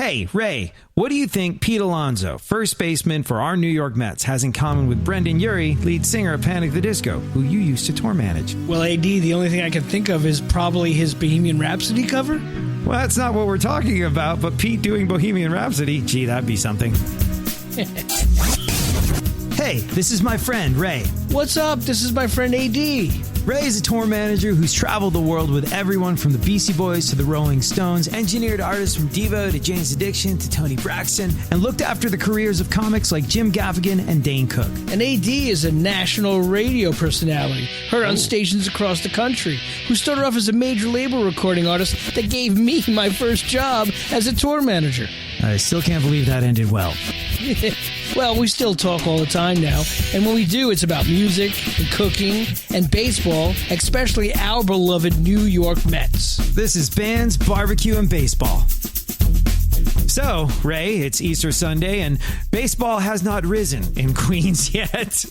Hey, Ray, what do you think Pete Alonso, first baseman for our New York Mets, has in common with Brendan Urie, lead singer of Panic! The Disco, who you used to tour manage? Well, AD, the only thing I can think of is probably his Bohemian Rhapsody cover. Well, that's not what we're talking about, but Pete doing Bohemian Rhapsody, gee, that'd be something. Hey, this is my friend, Ray. What's up? This is my friend AD. Ray is a tour manager who's traveled the world with everyone from the Beastie Boys to the Rolling Stones, engineered artists from Devo to Jane's Addiction to Toni Braxton, and looked after the careers of comics like Jim Gaffigan and Dane Cook. And AD is a national radio personality, heard on stations across the country, who started off as a major label recording artist that gave me my first job as a tour manager. I still can't believe that ended well. Well, we still talk all the time now, and when we do, it's about music and cooking and baseball, especially our beloved New York Mets. This is Bands, Barbecue, and Baseball. So, Ray, it's Easter Sunday, and baseball has not risen in Queens yet.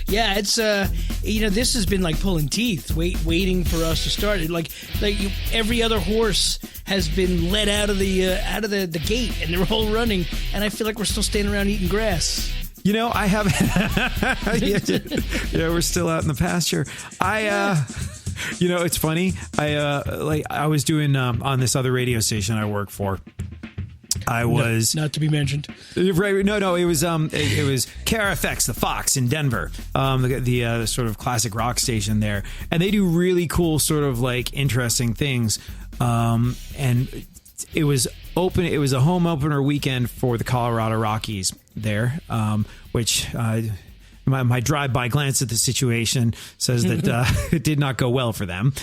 Yeah, it's this has been like pulling teeth, waiting for us to start. Every other horse has been let out of the gate, and they're all running, and I feel like we're still standing around eating grass. You know, I haven't. Yeah, we're still out in the pasture. It's funny. I was doing on this other radio station I work for. I was not to be mentioned. Right? No. It was KRFX, the Fox in Denver, the sort of classic rock station there, and they do really cool sort of like interesting things. And it was open. It was a home opener weekend for the Colorado Rockies there, which. My drive-by glance at the situation says that it did not go well for them.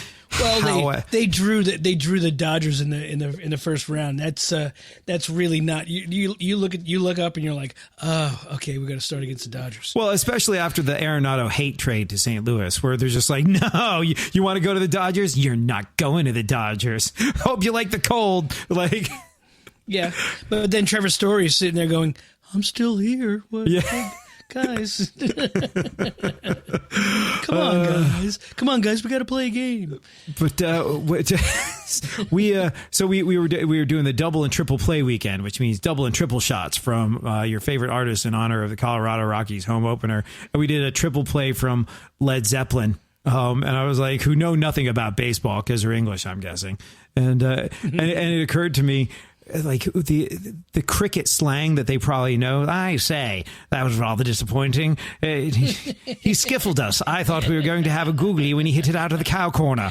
Well, they drew the Dodgers in the first round. That's really not you look up and you're like, oh, okay, we got to start against the Dodgers. Well, especially after the Arenado hate trade to St. Louis, where they're just like, no, you want to go to the Dodgers? You're not going to the Dodgers. Hope you like the cold. Like, yeah, but then Trevor Story is sitting there going, I'm still here. What? Yeah. Guys, come on, guys, we got to play a game. But we were doing the double and triple play weekend, which means double and triple shots from your favorite artist in honor of the Colorado Rockies home opener, and we did a triple play from Led Zeppelin. And I was like, who know nothing about baseball because they're English, I'm guessing, and it occurred to me. Like the cricket slang that they probably know. I say, that was rather disappointing. He skiffled us. I thought we were going to have a googly when he hit it out of the cow corner.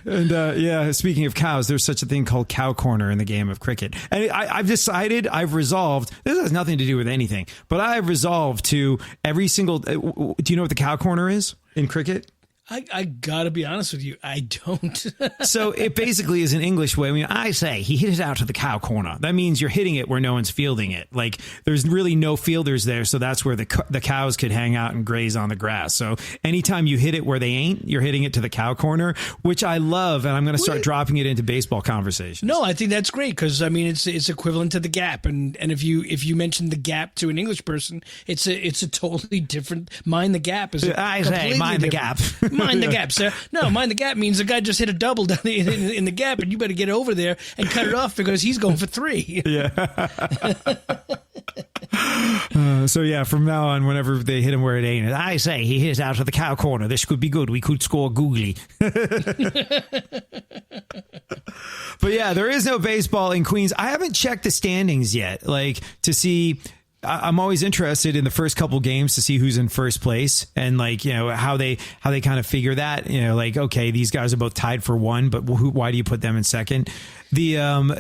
And speaking of cows, there's such a thing called cow corner in the game of cricket. And I've resolved, this has nothing to do with anything, but I've resolved to every single, do you know what the cow corner is in cricket? I gotta be honest with you, I don't. So it basically is an English way. I mean, I say he hit it out to the cow corner. That means you're hitting it where no one's fielding it. Like there's really no fielders there, so that's where the cows could hang out and graze on the grass. So anytime you hit it where they ain't, you're hitting it to the cow corner, which I love, and I'm going to start dropping it into baseball conversations. No, I think that's great because I mean it's equivalent to the gap, and if you mention the gap to an English person, it's a totally different. Mind the gap is I say mind the gap. Mind the gap, sir. No, mind the gap means the guy just hit a double down in the gap, and you better get over there and cut it off because he's going for 3. Yeah. From now on, whenever they hit him where it ain't, I say he hits out to the cow corner. This could be good. We could score googly. But yeah, there is no baseball in Queens. I haven't checked the standings yet, like to see. I'm always interested in the first couple games to see who's in first place and like, you know, how they kind of figure that, you know, like, okay, these guys are both tied for 1, but why do you put them in second? I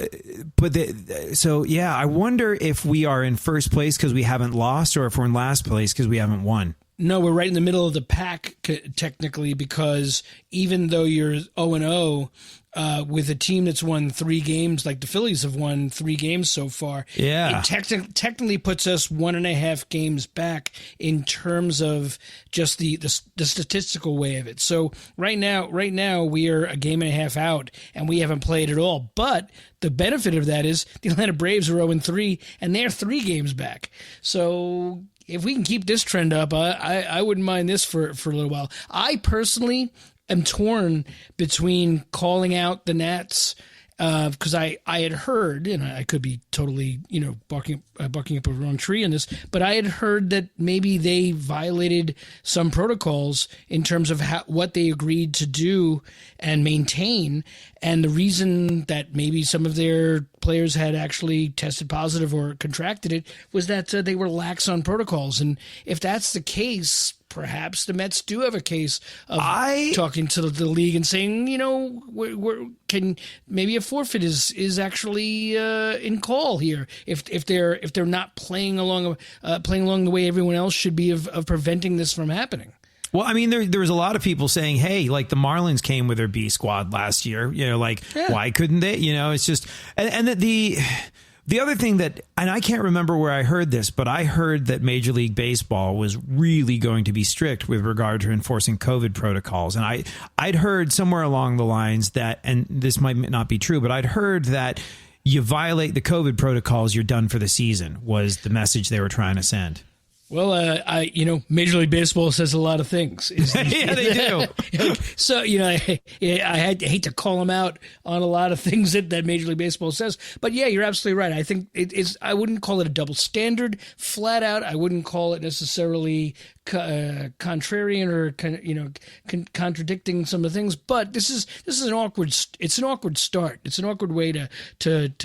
wonder if we are in first place because we haven't lost or if we're in last place because we haven't won. No, we're right in the middle of the pack technically because even though you're 0-0, with a team that's won 3 games, like the Phillies have won 3 games so far. Yeah, it technically puts us 1.5 games back in terms of just the statistical way of it. So right now we are a game and a half out, and we haven't played at all. But the benefit of that is the Atlanta Braves are 0-3, and they're 3 games back. So if we can keep this trend up, I wouldn't mind this for a little while. I personally am torn between calling out the Nats because I had heard, and I could be totally, barking up a wrong tree in this, but I had heard that maybe they violated some protocols in terms of what they agreed to do and maintain. And the reason that maybe some of their players had actually tested positive or contracted it was that they were lax on protocols. And if that's the case, perhaps the Mets do have a case of talking to the league and saying, can maybe a forfeit is actually in call here if they're not playing along the way everyone else should be of preventing this from happening. Well, I mean, there was a lot of people saying, hey, like the Marlins came with their B squad last year, why couldn't they? It's just, and the other thing that, and I can't remember where I heard this, but I heard that Major League Baseball was really going to be strict with regard to enforcing COVID protocols. And I'd heard somewhere along the lines that, and this might not be true, but I'd heard that you violate the COVID protocols, you're done for the season, was the message they were trying to send. Well, Major League Baseball says a lot of things. Yeah, they do. So, I hate to call them out on a lot of things that Major League Baseball says. But yeah, you're absolutely right. I think I wouldn't call it a double standard flat out. I wouldn't call it necessarily contrarian or contradicting some of the things. But this is an awkward start. It's an awkward way to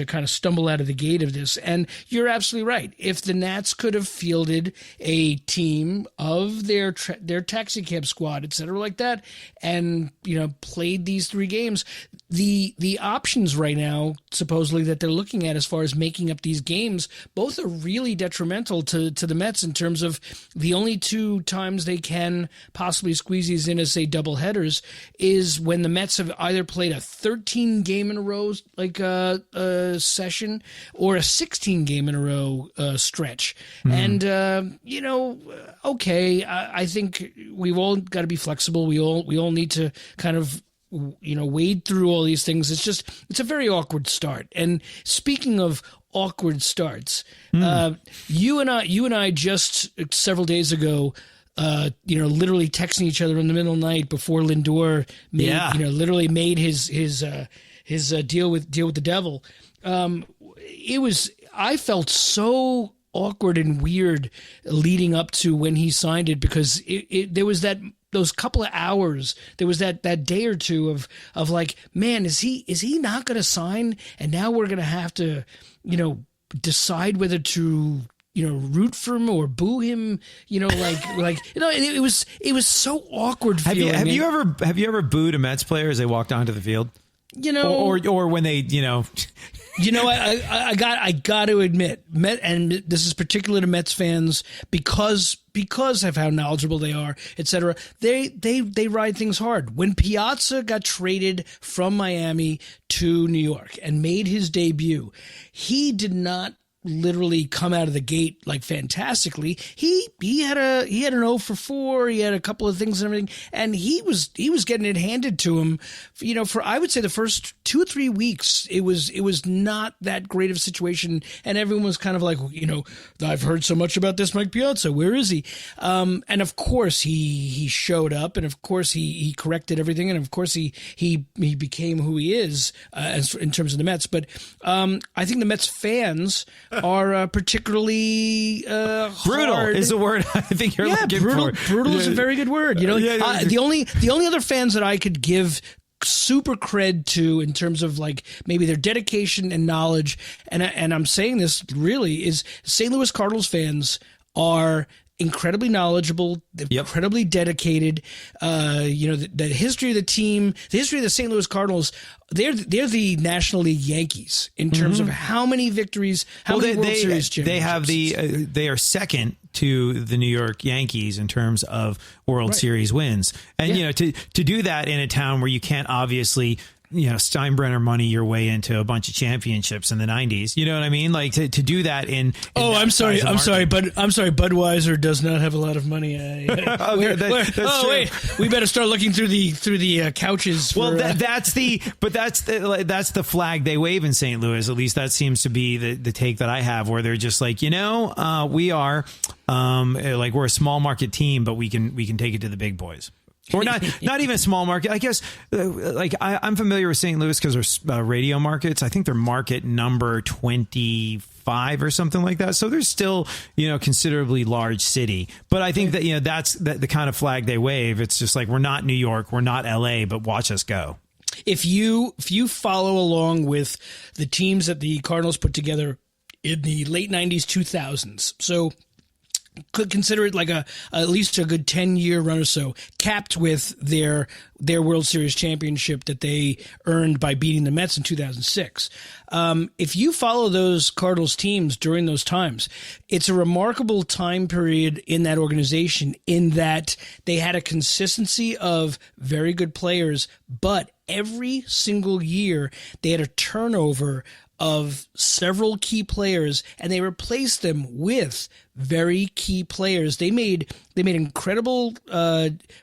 kind of stumble out of the gate of this. And you're absolutely right. If the Nats could have fielded a team of their taxi cab squad, et cetera, like that, and played these 3 games, the options right now supposedly that they're looking at as far as making up these games, both are really detrimental to the Mets in terms of the only 2 times they can possibly squeeze these in as, say, double headers is when the Mets have either played a 13 game in a row session or a 16 game in a row stretch. And I think we've all got to be flexible. We all need to kind of wade through all these things. It's a very awkward start. And speaking of awkward starts, you and I just several days ago, literally texting each other in the middle of the night before Lindor literally made his deal with the devil. I felt so awkward and weird leading up to when he signed it, because there was those couple of hours, there was that day or two of like, man, is he not going to sign? And now we're going to have to, decide whether to, root for him or boo him, it was so awkward feeling. Have you ever booed a Mets player as they walked onto the field? Or when they, I got to admit, and this is particular to Mets fans because of how knowledgeable they are, etc. They ride things hard. When Piazza got traded from Miami to New York and made his debut, he did not literally come out of the gate like fantastically. He had an 0 for 4. He had a couple of things and everything, and he was getting it handed to him. For I would say the first 2 or 3 weeks, it was not that great of a situation, and everyone was kind of like, I've heard so much about this Mike Piazza. Where is he? And of course he showed up, and of course he corrected everything, and of course he became who he is in terms of the Mets. But I think the Mets fans are particularly brutal hard. Is the word I think you're looking for. Brutal is a very good word. The only other fans that I could give super cred to in terms of like maybe their dedication and knowledge, and I'm saying this really, is St. Louis Cardinals fans are incredibly knowledgeable, incredibly dedicated. The history of the team, the history of the St. Louis Cardinals, they're the National League Yankees in terms of how many victories, many World Series championships. They are second to the New York Yankees in terms of World Series wins. And, to do that in a town where you can't obviously Steinbrenner money your way into a bunch of championships in the 90s. You know what I mean? Like to do that in I'm sorry, Budweiser does not have a lot of money. Wait, we better start looking through the couches. Well, that's the flag they wave in St. Louis. At least that seems to be the take that I have, where they're just like, we are like we're a small market team, but we can take it to the big boys. Or not even a small market. I guess, like, I'm familiar with St. Louis because there's radio markets. I think they're market number 25 or something like that. So there's still, considerably large city. But I think that, that's the kind of flag they wave. It's just like, we're not New York, we're not LA, but watch us go. If you follow along with the teams that the Cardinals put together in the late 90s, 2000s, so could consider it like at least a good 10-year run or so, capped with their World Series championship that they earned by beating the Mets in 2006. If you follow those Cardinals teams during those times, it's a remarkable time period in that organization in that they had a consistency of very good players, but every single year they had a turnover of several key players, and they replaced them with very key players. They made incredible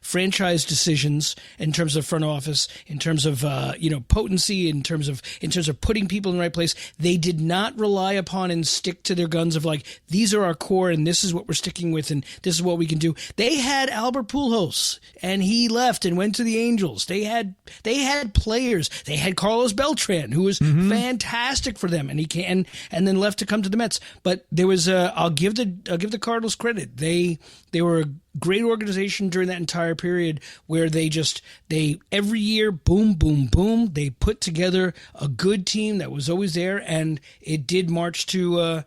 franchise decisions in terms of front office, in terms of potency, in terms of putting people in the right place. They did not rely upon and stick to their guns of like, these are our core and this is what we're sticking with and this is what we can do. They had Albert Pujols and he left and went to the Angels. They had players. They had Carlos Beltran, who was fantastic for them, and he can and then left to come to the Mets. But there was I'll give the Cardinals credit. They were a great organization during that entire period where they every year, boom, boom, boom, they put together a good team that was always there, and it did march to a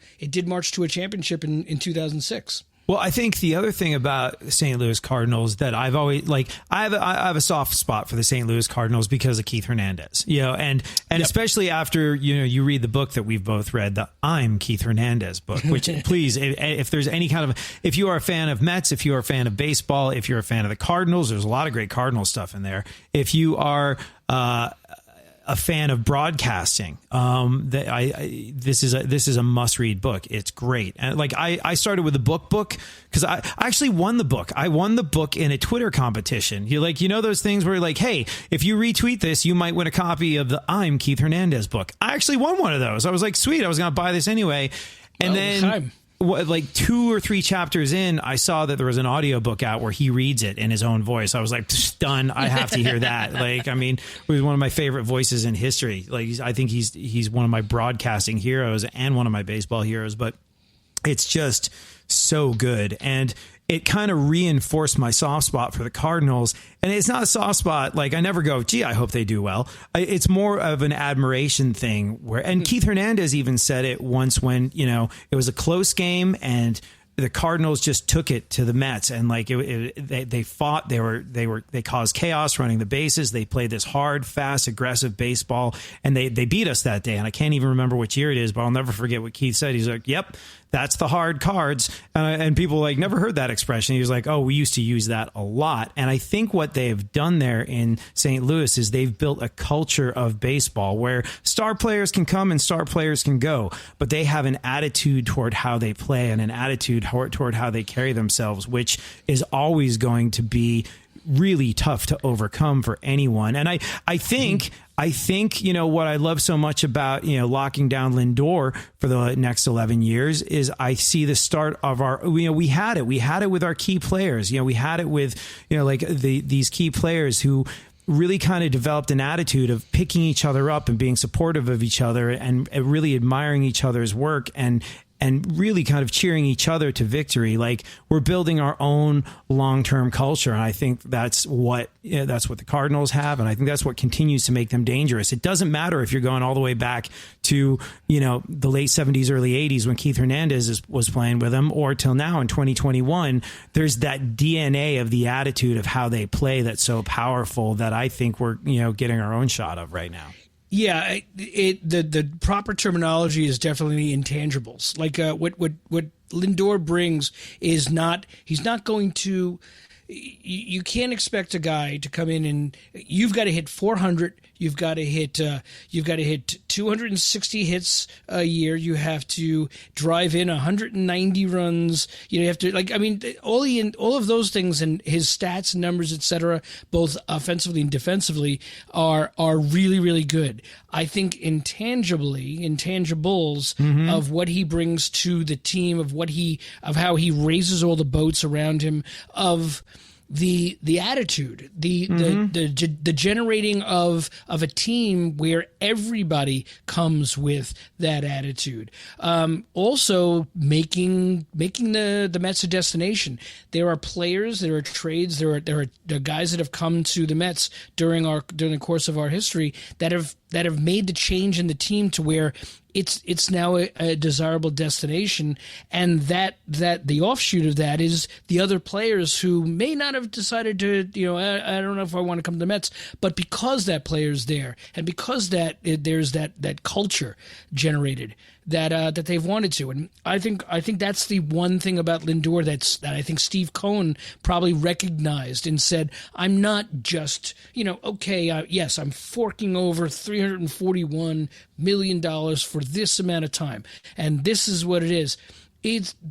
championship in 2006. Well, I think the other thing about St. Louis Cardinals that I've always I have a soft spot for the St. Louis Cardinals because of Keith Hernandez, and yep. Especially after, you read the book that we've both read, the I'm Keith Hernandez book, which please, if there's any kind of, if you are a fan of Mets, if you are a fan of baseball, if you're a fan of the Cardinals, there's a lot of great Cardinal stuff in there. If you are, a fan of broadcasting, this is a must read book. It's great. And I started with the book because I actually won the book. I won the book in a Twitter competition. You're those things where you're like, hey, if you retweet this, you might win a copy of the I'm Keith Hernandez book. I actually won one of those. I was like, sweet, I was going to buy this anyway. And then 2 or 3 chapters in, I saw that there was an audiobook out where he reads it in his own voice. I was like, done. I have to hear that. It was one of my favorite voices in history. I think he's one of my broadcasting heroes and one of my baseball heroes, but it's just so good. And it kind of reinforced my soft spot for the Cardinals. And it's not a soft spot. I never go, gee, I hope they do well. It's more of an admiration thing and Keith Hernandez even said it once when, it was a close game and the Cardinals just took it to the Mets, and they fought. They caused chaos running the bases. They played this hard, fast, aggressive baseball, and they beat us that day. And I can't even remember which year it is, but I'll never forget what Keith said. He's like, "Yep, that's the hard cards," and people never heard that expression. He was like, "Oh, we used to use that a lot." And I think what they have done there in St. Louis is they've built a culture of baseball where star players can come and star players can go, but they have an attitude toward how they play and an attitude toward how they carry themselves, which is always going to be really tough to overcome for anyone. And I think what I love so much about locking down Lindor for the next 11 years is I see the start of our we had it with our key players. We had it with these key players who really kind of developed an attitude of picking each other up and being supportive of each other and really admiring each other's work and really kind of cheering each other to victory. We're building our own long-term culture. And I think that's what the Cardinals have. And I think that's what continues to make them dangerous. It doesn't matter if you're going all the way back to, the late 70s, early 80s when Keith Hernandez was playing with them, or till now in 2021, there's that DNA of the attitude of how they play that's so powerful that I think we're, getting our own shot of right now. Yeah, the proper terminology is definitely intangibles. What Lindor brings is he's not going to. You can't expect a guy to come in and you've got to hit 400. You've got to hit 260 hits a year. You have to drive in 190 runs. You have to all of those things, and his stats and numbers, etc., both offensively and defensively are really, really good. I think intangibles of what he brings to the team, of how he raises all the boats around him, of the attitude, the generating of a team where everybody comes with that attitude. Also making the Mets a destination. There are players, there are trades, there are guys that have come to the Mets during the course of our history that have made the change in the team to where it's now a desirable destination, and that the offshoot of that is the other players who may not have decided to, I don't know if I want to come to the Mets, but because that player's there and because there's that culture generated that they've wanted to. And I think that's the one thing about Lindor that I think Steve Cohen probably recognized and said, I'm not just, yes, I'm forking over $341 million for this amount of time, and this is what it is.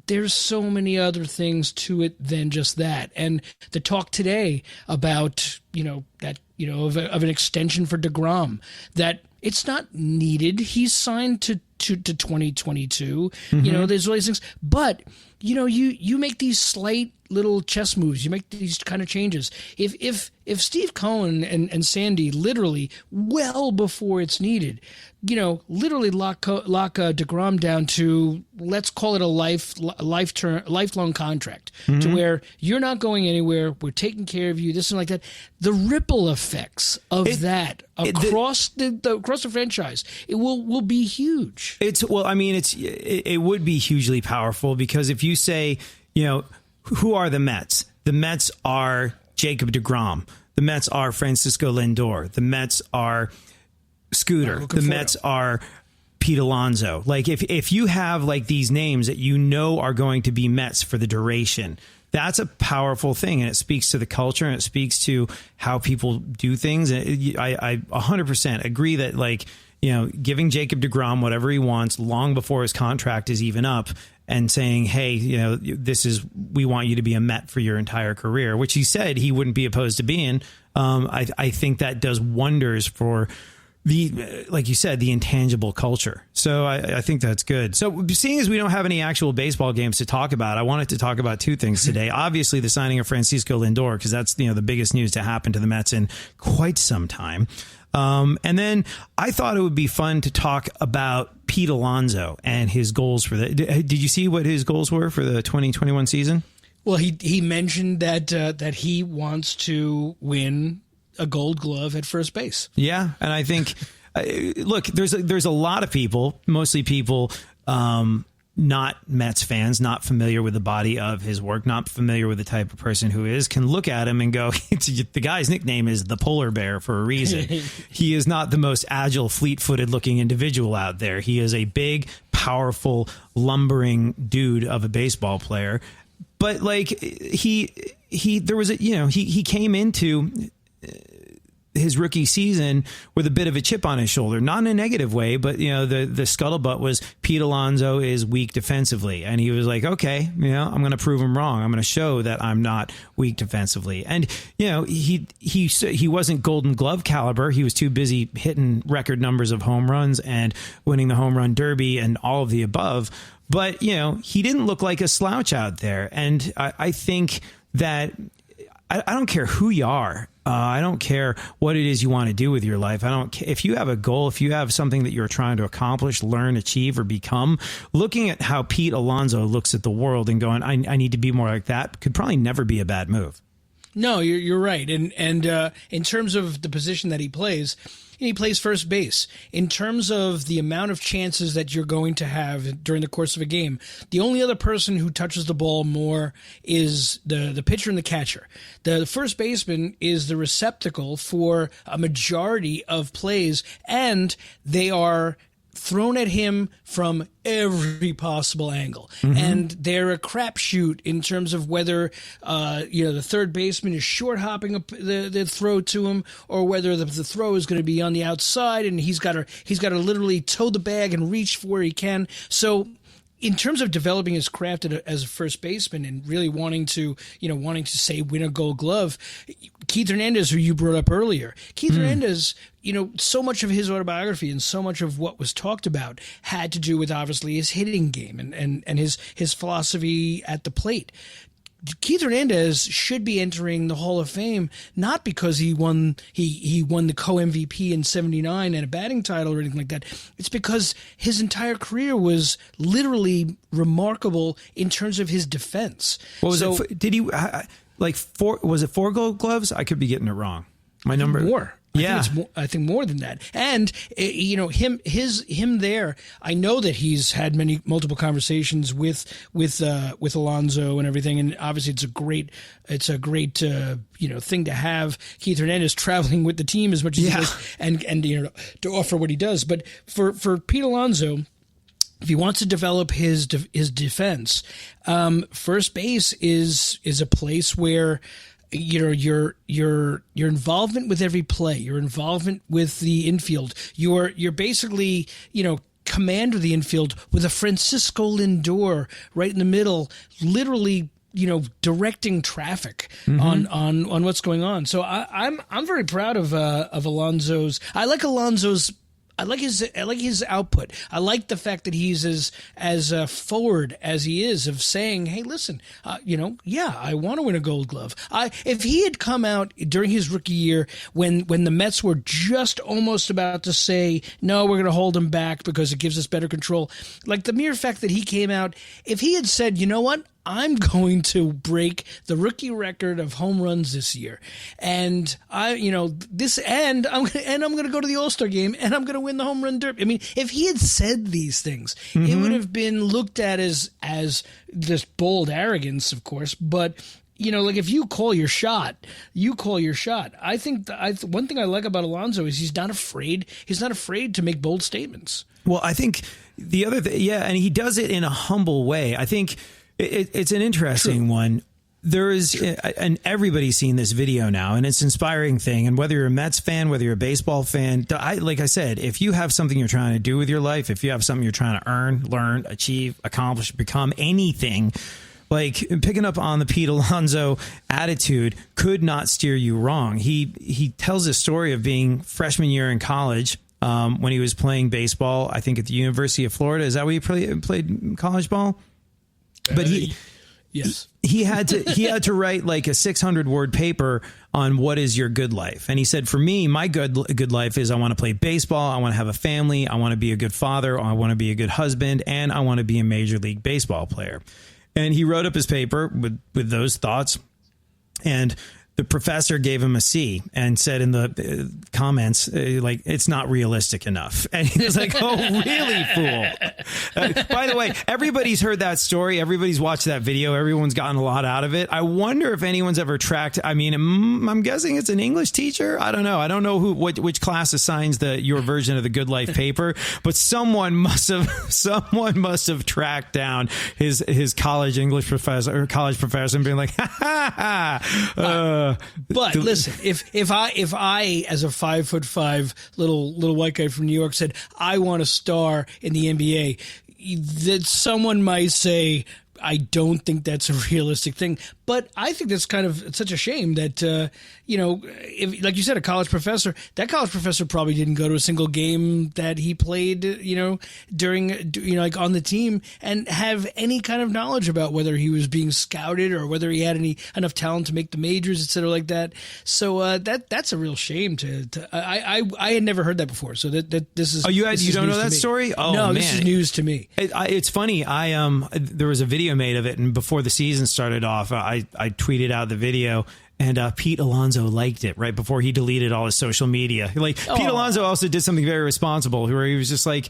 There's so many other things to it than just that. And the talk today about, of an extension for DeGrom, that it's not needed. He's signed to 2022. There's all these things. But, you make these slight little chess moves. You make these kind of changes. If Steve Cohen and Sandy literally, well before it's needed, literally lock DeGrom down to, let's call it a lifelong contract, to where you're not going anywhere. We're taking care of you. This and like that. The ripple effects of that across the franchise, it will be huge. It would be hugely powerful, because if you say, who are the Mets? The Mets are Jacob DeGrom. The Mets are Francisco Lindor. The Mets are Scooter. The Mets are Pete Alonso. Like, if you have like these names that are going to be Mets for the duration, that's a powerful thing, and it speaks to the culture, and it speaks to how people do things. And I 100% agree that, like, giving Jacob DeGrom whatever he wants long before his contract is even up, and saying, hey, we want you to be a Met for your entire career, which he said he wouldn't be opposed to being. I think that does wonders for like you said, the intangible culture. So I think that's good. So seeing as we don't have any actual baseball games to talk about, I wanted to talk about two things today. Obviously, the signing of Francisco Lindor, because that's the biggest news to happen to the Mets in quite some time. And then I thought it would be fun to talk about Pete Alonso and his goals for the. Did you see what his goals were for the 2021 season? Well, he mentioned that he wants to win a Gold Glove at first base. Yeah, and I think, look, there's a lot of people, mostly people not Mets fans, not familiar with the body of his work, not familiar with the type of person who is, can look at him and go, the guy's nickname is the polar bear for a reason. He is not the most agile, fleet-footed looking individual out there. He is a big, powerful, lumbering dude of a baseball player. But like he came into his rookie season with a bit of a chip on his shoulder, not in a negative way, but the scuttlebutt was Pete Alonso is weak defensively, and he was like, okay, I'm going to prove him wrong. I'm going to show that I'm not weak defensively. And he wasn't Golden Glove caliber. He was too busy hitting record numbers of home runs and winning the home run derby and all of the above. But he didn't look like a slouch out there, and I think that I don't care who you are. I don't care what it is you want to do with your life. I don't care if you have a goal, if you have something that you're trying to accomplish, learn, achieve, or become. Looking at how Pete Alonso looks at the world and going, I need to be more like that, could probably never be a bad move. No, you're right. And in terms of the position that he plays first base. In terms of the amount of chances that you're going to have during the course of a game, the only other person who touches the ball more is the pitcher and the catcher. The first baseman is the receptacle for a majority of plays, and they are thrown at him from every possible angle. Mm-hmm. And they're a crapshoot in terms of whether the third baseman is short hopping the throw to him, or whether the throw is going to be on the outside and he's got to literally toe the bag and reach for where he can. So in terms of developing his craft as a first baseman and really wanting to say win a Gold Glove, Keith Hernandez, who you brought up earlier, Hernandez, so much of his autobiography and so much of what was talked about had to do with obviously his hitting game and his philosophy at the plate. Keith Hernandez should be entering the Hall of Fame not because he won the co-MVP in '79 and a batting title or anything like that. It's because his entire career was literally remarkable in terms of his defense. What was it? Did he was it 4 Gold Gloves? I could be getting it wrong. My number more. Yeah, I think more than that. And him there. I know that he's had multiple conversations with Alonso and everything. And obviously, it's a great thing to have Keith Hernandez traveling with the team as much as he does, and to offer what he does. But for Pete Alonso, if he wants to develop his defense, first base is a place where your involvement with every play, your involvement with the infield, you're basically commander of the infield with a Francisco Lindor right in the middle, literally directing traffic on what's going on. So I'm very proud of Alonso's. I like his output. I like the fact that he's as forward as he is of saying, "Hey, listen, I want to win a Gold Glove." If he had come out during his rookie year when the Mets were just almost about to say, "No, we're going to hold him back because it gives us better control," like the mere fact that he came out, if he had said, "You know what? I'm going to break the rookie record of home runs this year, and I'm going to go to the All-Star game, and I'm going to win the home run derby." I mean, if he had said these things, it would have been looked at as this bold arrogance, of course. But like if you call your shot, you call your shot. I think one thing I like about Alonso is he's not afraid. He's not afraid to make bold statements. Well, I think the other thing, and he does it in a humble way. I think. It's an interesting one. There is, and everybody's seen this video now, and it's an inspiring thing. And whether you're a Mets fan, whether you're a baseball fan, like I said, if you have something you're trying to do with your life, if you have something you're trying to earn, learn, achieve, accomplish, become, anything, like picking up on the Pete Alonso attitude could not steer you wrong. He tells a story of being freshman year in college. When he was playing baseball, I think at the University of Florida. Is that where he played college ball? But he had to write like a 600-word paper on what is your good life. And he said, for me, my good life is I want to play baseball. I want to have a family. I want to be a good father. I want to be a good husband. And I want to be a Major League Baseball player. And he wrote up his paper with those thoughts. And the professor gave him a C and said in the comments, like, it's not realistic enough. And he was like, "Oh, really, fool?" By the way, everybody's heard that story. Everybody's watched that video. Everyone's gotten a lot out of it. I wonder if anyone's ever tracked. I mean, I'm guessing it's an English teacher. I don't know. I don't know which class assigns your version of the Good Life paper, but someone must have tracked down his college English professor or college professor and been like, but listen, if I as a 5'5" little white guy from New York said I want to star in the NBA, that someone might say, I don't think that's a realistic thing. But I think that's kind of such a shame that, if, like you said, a college professor, that college professor probably didn't go to a single game that he played, during, like on the team and have any kind of knowledge about whether he was being scouted or whether he had enough talent to make the majors, et cetera, like that. So that's a real shame I had never heard that before. So that this is. Oh, you don't know that story? Oh, no, man. This is news to me. It's funny. There was a video made of it, and before the season started off, I tweeted out the video, and Pete Alonso liked it right before he deleted all his social media. Pete Alonso also did something very responsible, where he was just like,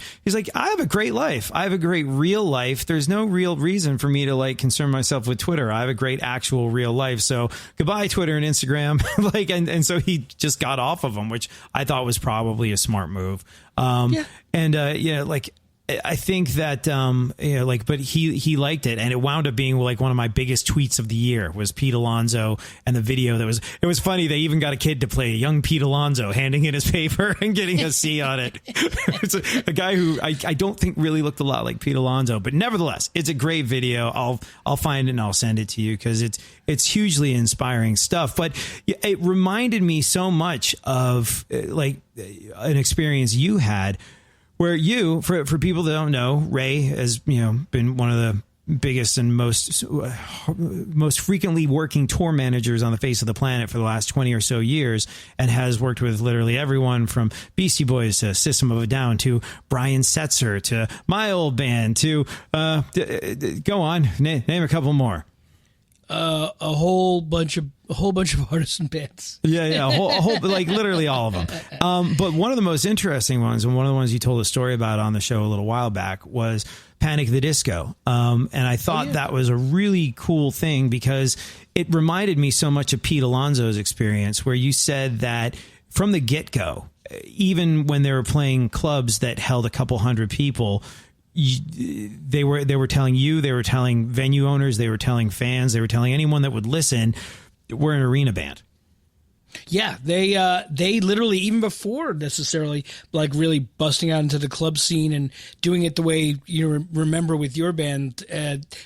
I have a great life. I have a great real life. There's no real reason for me to concern myself with Twitter. I have a great actual real life. So goodbye, Twitter and Instagram. And so he just got off of them, which I thought was probably a smart move. I think that, but he liked it, and it wound up being like one of my biggest tweets of the year was Pete Alonso and the video it was funny. They even got a kid to play a young Pete Alonso handing in his paper and getting a C on it. It's a guy who I don't think really looked a lot like Pete Alonso, but nevertheless, it's a great video. I'll find it and I'll send it to you because it's hugely inspiring stuff. But it reminded me so much of an experience you had, where you, for people that don't know, Ray has been one of the biggest and most frequently working tour managers on the face of the planet for the last 20 or so years, and has worked with literally everyone from Beastie Boys to System of a Down to Brian Setzer to my old band to go on, name a couple more. A whole bunch of artists and bands. Yeah, a whole like literally all of them. But one of the most interesting ones, and one of the ones you told a story about on the show a little while back, was Panic! The Disco. And I thought that was a really cool thing because it reminded me so much of Pete Alonso's experience, where you said that from the get-go, even when they were playing clubs that held a couple hundred people, they were telling you, they were telling venue owners, they were telling fans, they were telling anyone that would listen, we're an arena band. Yeah, they literally, even before necessarily like really busting out into the club scene and doing it the way you remember with your band,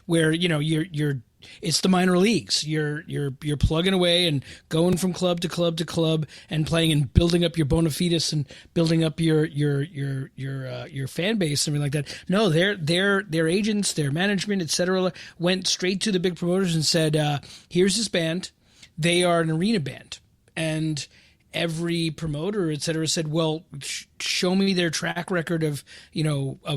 where you're it's the minor leagues. You're plugging away and going from club to club to club and playing and building up your bona fides and building up your fan base, something like that. No, their agents, their management, etc., went straight to the big promoters and said, "Here's this band. They are an arena band." And every promoter, et cetera, said, well, show me their track record of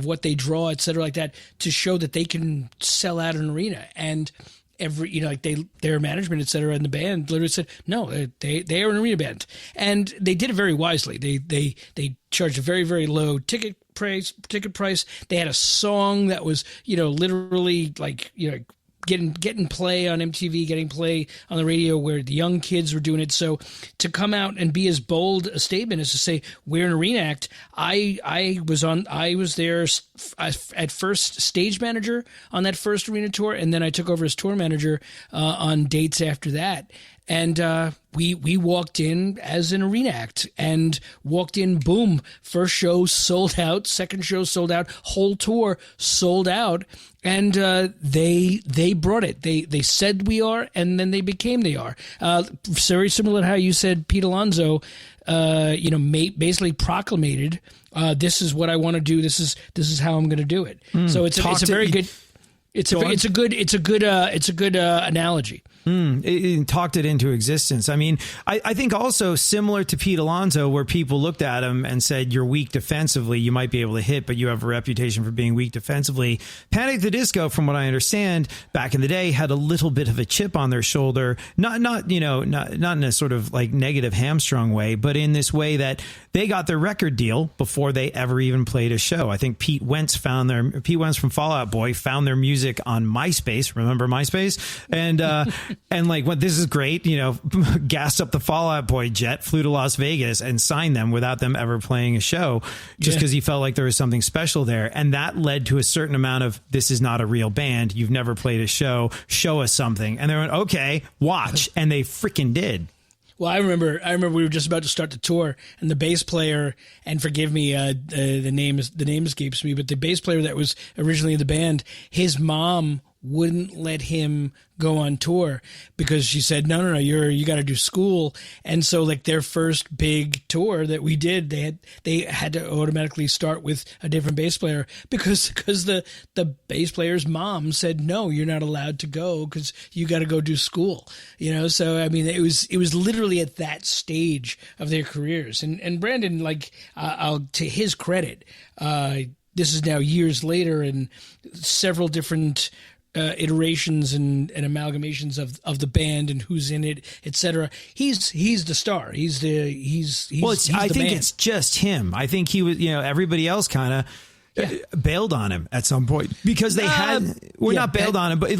what they draw, et cetera, like that, to show that they can sell out an arena. And their management, et cetera, and the band literally said, no, they are an arena band. And they did it very wisely. They charged a very, very low ticket price. They had a song that was, literally like, getting play on MTV, getting play on the radio where the young kids were doing it. So to come out and be as bold a statement as to say we're an arena act, I was there at first stage manager on that first arena tour, and then I took over as tour manager on dates after that. And we walked in as an arena act and walked in, boom, first show sold out, second show sold out, whole tour sold out. And they brought it. They said we are, and then they became they are. Very similar to how you said Pete Alonso, basically proclamated, this is what I want to do. This is how I'm going to do it. So it's a very good. It's a good analogy. It talked it into existence. I mean, I think also similar to Pete Alonso, where people looked at him and said, you're weak defensively. You might be able to hit, but you have a reputation for being weak defensively. Panic! The Disco, from what I understand, back in the day, had a little bit of a chip on their shoulder, not in a sort of like negative hamstrung way, but in this way that they got their record deal before they ever even played a show. I think Pete Wentz from Fall Out Boy found their music on MySpace. Remember MySpace? And like, what, this is great, gassed up the Fall Out Boy jet, flew to Las Vegas and signed them without them ever playing a show, just because he felt like there was something special there. And that led to a certain amount of, this is not a real band. You've never played a show. Show us something. And they went, okay, watch. And they freaking did. Well, I remember we were just about to start the tour, and the bass player, and forgive me, the name escapes me, but the bass player that was originally in the band, his mom wouldn't let him go on tour because she said, no, you got to do school. And so like their first big tour that we did, they had to automatically start with a different bass player because the bass player's mom said, no, you're not allowed to go because you got to go do school. So I mean, it was literally at that stage of their careers. And Brandon, like, to his credit, this is now years later and several different iterations and amalgamations of the band and who's in it, etc. He's the star. He's I think man. It's just him. I think he was, everybody else kind of bailed on him at some point because they not bailed on him, but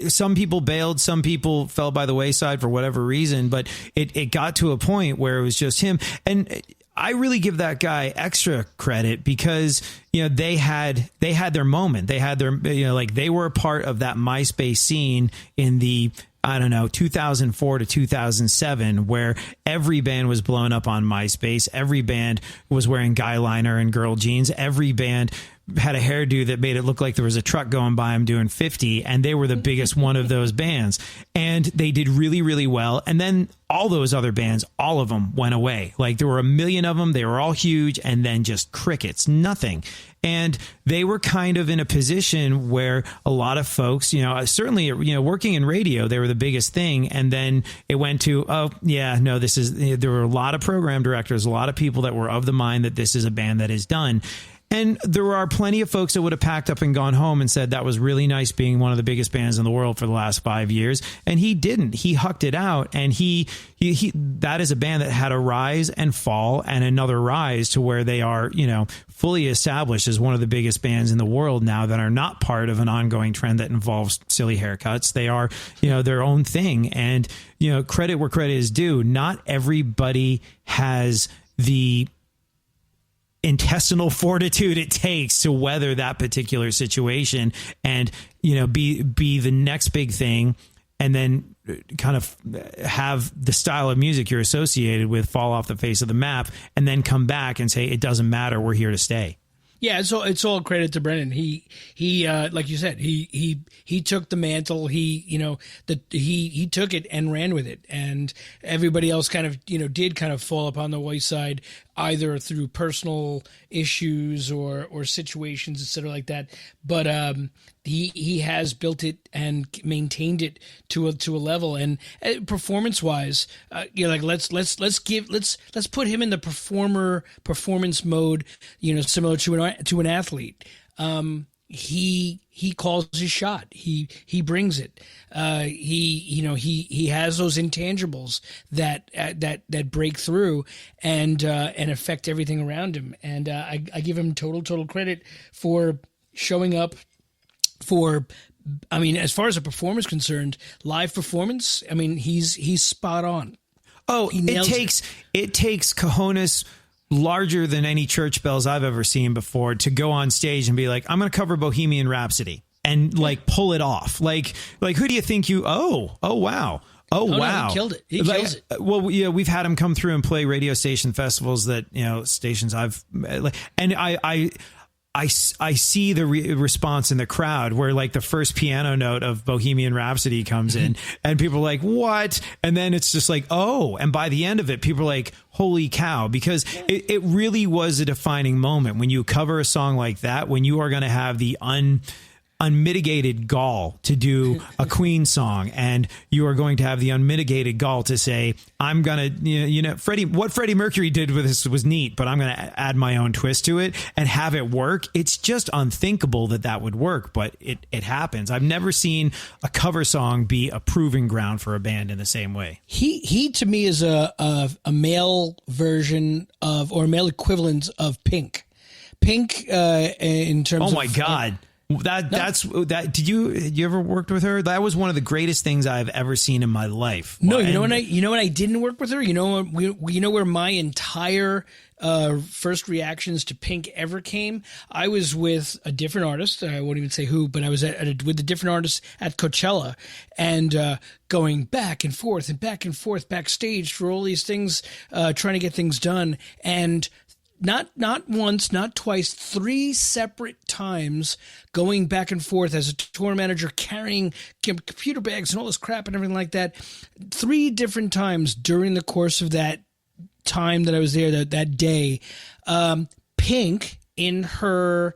some people bailed, some people fell by the wayside for whatever reason, but it got to a point where it was just him. And I really give that guy extra credit because, they had their moment. They had their, they were a part of that MySpace scene in the, 2004 to 2007, where every band was blown up on MySpace. Every band was wearing guy liner and girl jeans. Every band had a hairdo that made it look like there was a truck going by them doing 50, and they were the biggest one of those bands. And they did really, really well. And then all those other bands, all of them went away. Like there were a million of them. They were all huge, and then just crickets, nothing. And they were kind of in a position where a lot of folks, certainly, working in radio, they were the biggest thing. And then it went to, there were a lot of program directors, a lot of people that were of the mind that this is a band that is done. And there are plenty of folks that would have packed up and gone home and said that was really nice being one of the biggest bands in the world for the last 5 years. And he didn't. He hucked it out. And he that is a band that had a rise and fall and another rise to where they are, fully established as one of the biggest bands in the world now that are not part of an ongoing trend that involves silly haircuts. They are, their own thing. And, credit where credit is due. Not everybody has the intestinal fortitude it takes to weather that particular situation and be the next big thing, and then kind of have the style of music you're associated with fall off the face of the map, and then come back and say it doesn't matter, we're here to stay. Yeah, it's all credit to Brendan. He like you said, he took the mantle. He took it and ran with it, and everybody else kind of did kind of fall upon the wayside, either through personal issues or situations, etc. like that. But he has built it and maintained it to a level, and performance wise, let's put him in the performance mode, similar to an athlete. He calls his shot. He brings it. He has those intangibles that break through and affect everything around him. And I give him total credit for showing up for. I mean, as far as a performance concerned, live performance. I mean, he's spot on. Oh, it takes cojones larger than any church bells I've ever seen before to go on stage and be like, I'm going to cover Bohemian Rhapsody and pull it off. Like who do you think you? Oh, wow. Oh, wow. No, he killed it. He kills it. Well, yeah, we've had him come through and play radio station festivals that, stations I've, and I see the response in the crowd where the first piano note of Bohemian Rhapsody comes in and people are like, what? And then it's just like, oh, and by the end of it, people are like, holy cow, because it really was a defining moment when you cover a song like that, when you are going to have the unmitigated gall to do a Queen song, and you are going to have the unmitigated gall to say, I'm going to, Freddie Mercury did with this was neat, but I'm going to add my own twist to it and have it work. It's just unthinkable that would work, but it happens. I've never seen a cover song be a proving ground for a band in the same way. He to me is a male version of, or a male equivalent of Pink. Pink, in terms of... Oh my God. Did you ever worked with her? That was one of the greatest things I've ever seen in my life. No, you know when I didn't work with her? Where my entire first reactions to Pink ever came? I was with a different artist. I won't even say who, but I was with a different artist at Coachella, and going back and forth backstage for all these things, trying to get things done. And not once, not twice, 3 separate times going back and forth as a tour manager, carrying computer bags and all this crap and everything like that. 3 different times during the course of that time that I was there, that day, Pink in her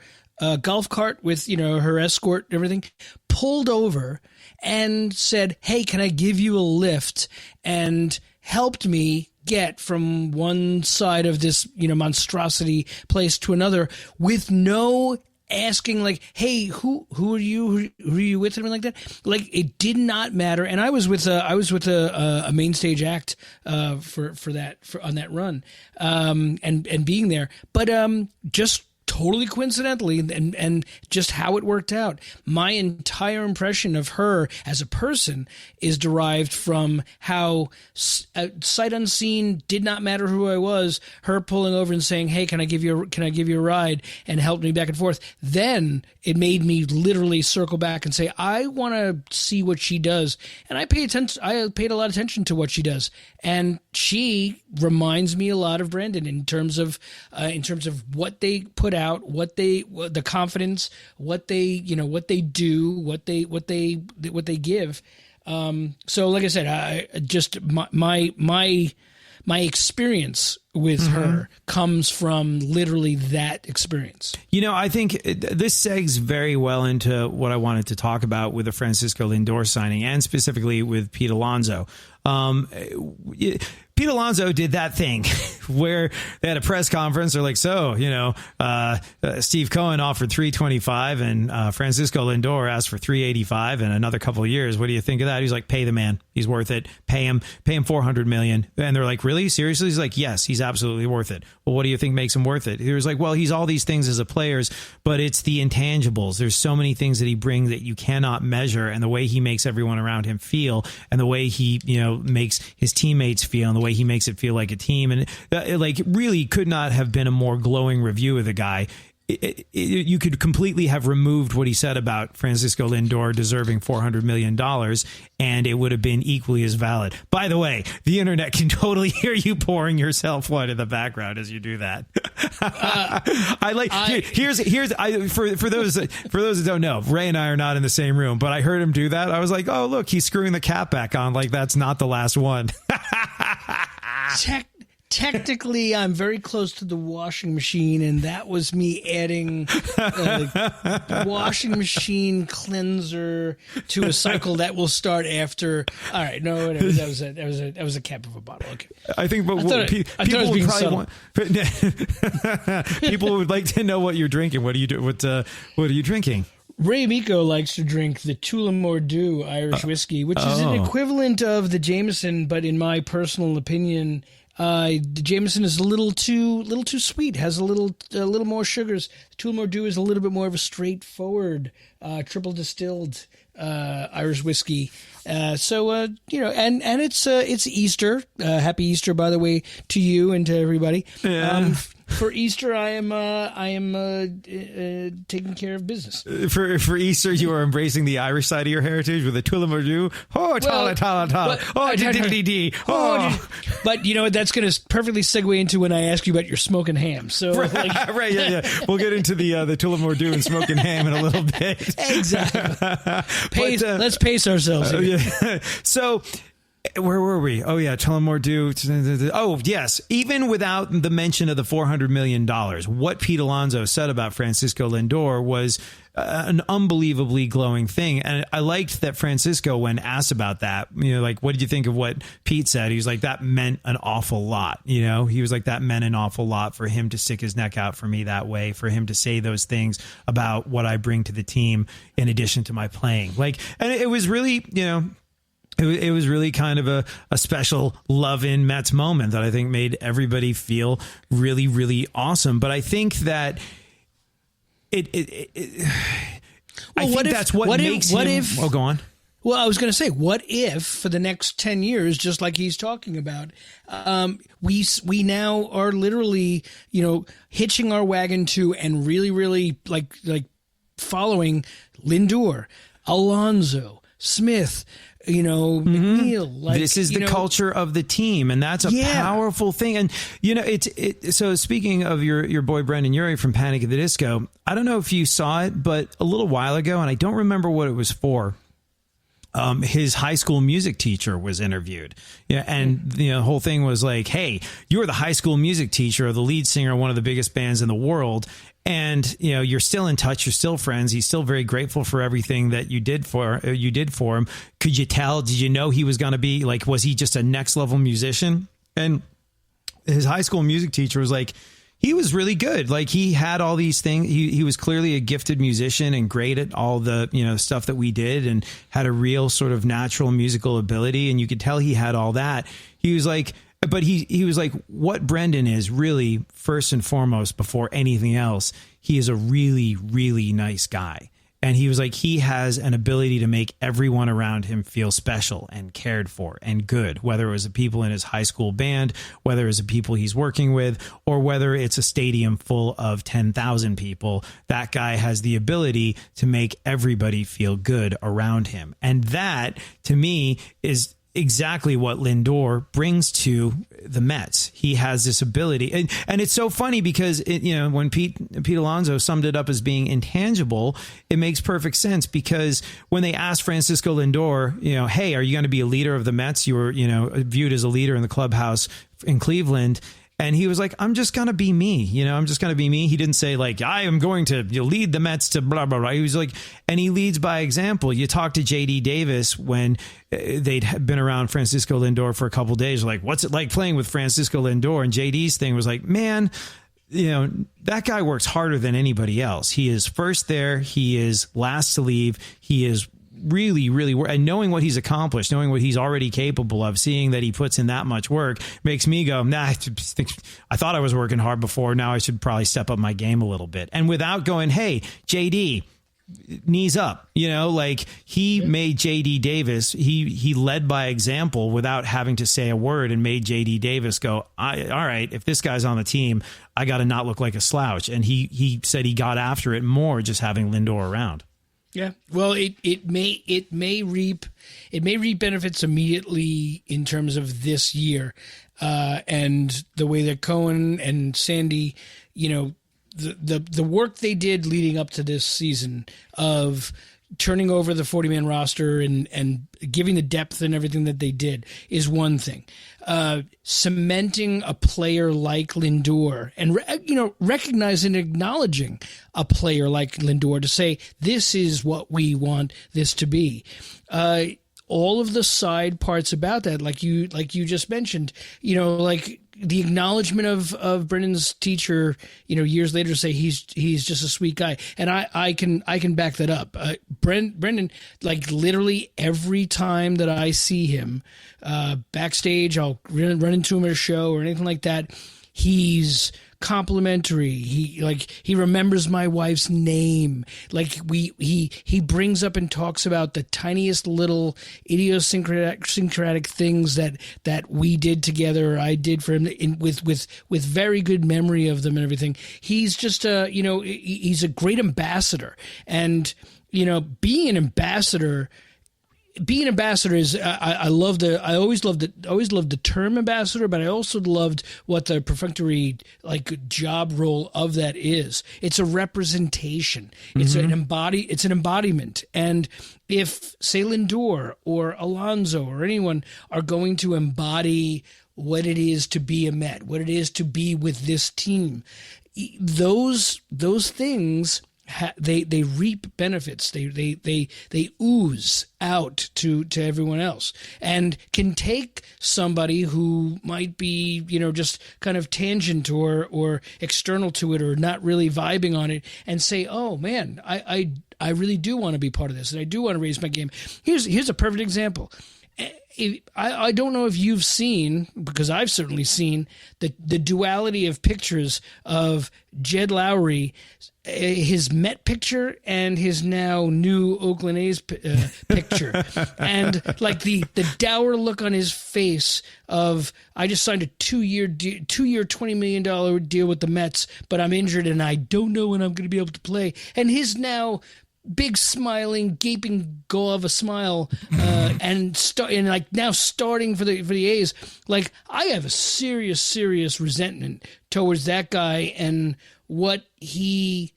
golf cart with, her escort and everything, pulled over and said, hey, can I give you a lift? And helped me get from one side of this, monstrosity place to another with no asking, like, hey, who are you? Who are you with? Something like that. Like, it did not matter. And I was with a main stage act on that run, and being there, but just totally coincidentally, and just how it worked out. My entire impression of her as a person is derived from how, sight unseen, did not matter who I was, her pulling over and saying, hey, can I give you a ride, and helped me back and forth. Then it made me literally circle back and say, I want to see what she does. And I paid a lot of attention to what she does. And she reminds me a lot of Brendan in terms of what they put out, the confidence, what they do, what they give. So like I said, my experience with her comes from literally that experience. You know, I think this segs very well into what I wanted to talk about with the Francisco Lindor signing, and specifically with Pete Alonso. Pete Alonso did that thing where they had a press conference. They're like, so, Steve Cohen offered $325 and Francisco Lindor asked for $385 in another couple of years. What do you think of that? He's like, pay the man. He's worth it. Pay him $400 million. And they're like, really? Seriously? He's like, yes, he's absolutely worth it. Well, what do you think makes him worth it? He was like, well, he's all these things as a player, but it's the intangibles. There's so many things that he brings that you cannot measure, and the way he makes everyone around him feel, and the way he, makes his teammates feel, and the way he makes it feel like a team. And really could not have been a more glowing review of the guy. You could completely have removed what he said about Francisco Lindor deserving $400 million, and it would have been equally as valid. By the way, the internet can totally hear you pouring yourself one in the background as you do that. For those that don't know, Ray and I are not in the same room, but I heard him do that. I was like, oh, look, he's screwing the cap back on like that's not the last one. Technically, I'm very close to the washing machine, and that was me adding washing machine cleanser to a cycle that will start after. All right, no, whatever. That was a cap of a bottle. Okay, I think, but people would probably people would like to know what you're drinking. What do you do? What are you drinking? Ray Miko likes to drink the Tullamore Dew Irish whiskey, which is an equivalent of the Jameson, but in my personal opinion, the Jameson is a little too sweet. Has a little more sugars. The Tullamore Dew is a little bit more of a straightforward triple distilled Irish whiskey. And it's Easter. Happy Easter, by the way, to you and to everybody. Yeah. For Easter, I am taking care of business. For Easter, you are embracing the Irish side of your heritage with a Tullamore Dew. Oh, tala. Oh, dee. Oh. But you know what? That's going to perfectly segue into when I ask you about your smoking ham. So, right, yeah. We'll get into the Tullamore Dew and smoking ham in a little bit. Exactly. Let's pace ourselves here. Yeah. So, where were we? Oh, yeah, Tullamore Dew. Oh, yes. Even without the mention of the $400 million, what Pete Alonso said about Francisco Lindor was an unbelievably glowing thing. And I liked that Francisco, when asked about that, what did you think of what Pete said? He was like, that meant an awful lot. He was like, that meant an awful lot for him to stick his neck out for me that way, for him to say those things about what I bring to the team in addition to my playing. And it was really, it was really kind of a special love-in Mets moment that I think made everybody feel really, really awesome. But I think that that's what makes him. Oh, go on. Well, I was going to say, what if for the next 10 years, just like he's talking about, we now are literally, hitching our wagon to and really, really like following Lindor, Alonso, Smith, McNeil. This is the culture of the team, and that's a powerful thing. And so speaking of your boy Brendan Urie from Panic at the Disco, I don't know if you saw it, but a little while ago, and I don't remember what it was for. His high school music teacher was interviewed. Yeah, and the whole thing was like, hey, you're the high school music teacher or the lead singer of one of the biggest bands in the world. And, you're still in touch. You're still friends. He's still very grateful for everything that you did for him. Could you tell? Did you know he was going to be was he just a next level musician? And his high school music teacher was like, he was really good. He had all these things. He was clearly a gifted musician and great at all the, stuff that we did, and had a real sort of natural musical ability. And you could tell he had all that. He was like, but he was like, what Brendan is really first and foremost before anything else, he is a really, really nice guy. And he was like, he has an ability to make everyone around him feel special and cared for and good, whether it was the people in his high school band, whether it was the people he's working with, or whether it's a stadium full of 10,000 people. That guy has the ability to make everybody feel good around him. And that, to me, is exactly what Lindor brings to the Mets. He has this ability, and it's so funny because when Pete Alonso summed it up as being intangible, it makes perfect sense, because when they asked Francisco Lindor, hey, are you going to be a leader of the Mets? You were viewed as a leader in the clubhouse in Cleveland. And he was like, I'm just going to be me. I'm just going to be me. He didn't say like, I am going to lead the Mets to blah, blah, blah. He was like, and he leads by example. You talk to JD Davis when they'd been around Francisco Lindor for a couple of days, like, what's it like playing with Francisco Lindor? And JD's thing was like, man, that guy works harder than anybody else. He is first there. He is last to leave. He is really, really, and knowing what he's accomplished, knowing what he's already capable of, seeing that he puts in that much work makes me go, I thought I was working hard before. Now I should probably step up my game a little bit. And without going, hey, JD, knees up, like he made JD Davis, he led by example without having to say a word, and made JD Davis go, all right, if this guy's on the team, I got to not look like a slouch. And he said he got after it more just having Lindor around. Yeah, well, it may reap benefits immediately in terms of this year, and the way that Cohen and Sandy, the work they did leading up to this season of turning over the 40-man roster and giving the depth and everything that they did is one thing. Cementing a player like Lindor and, recognizing and acknowledging a player like Lindor to say, this is what we want this to be. All of the side parts about that, like you just mentioned, like the acknowledgement of Brendan's teacher, years later, say he's just a sweet guy, and I can back that up. Brendan, like literally every time that I see him backstage, I'll run into him at a show or anything like that. He's complimentary. He remembers my wife's name. Like he brings up and talks about the tiniest little idiosyncratic things that we did together, or I did for him, with very good memory of them and everything. He's just he's a great ambassador, and being an ambassador is I always loved the term ambassador, but I also loved what the perfunctory job role of that is. It's a representation. It's an embodiment. And if say Lindor or Alonso or anyone are going to embody what it is to be a Met, what it is to be with this team, those things they reap benefits. They ooze out to everyone else, and can take somebody who might be just kind of tangent or external to it, or not really vibing on it, and say, oh man, I really do want to be part of this, and I do want to raise my game. Here's a perfect example. I don't know if you've seen, because I've certainly seen, the duality of pictures of Jed Lowry, his Met picture and his now new Oakland A's picture. And like the dour look on his face of, I just signed a two-year $20 million deal with the Mets, but I'm injured and I don't know when I'm going to be able to play. And his now big smiling, gaping go of a smile, and now starting for the A's. Like, I have a serious resentment towards that guy and what he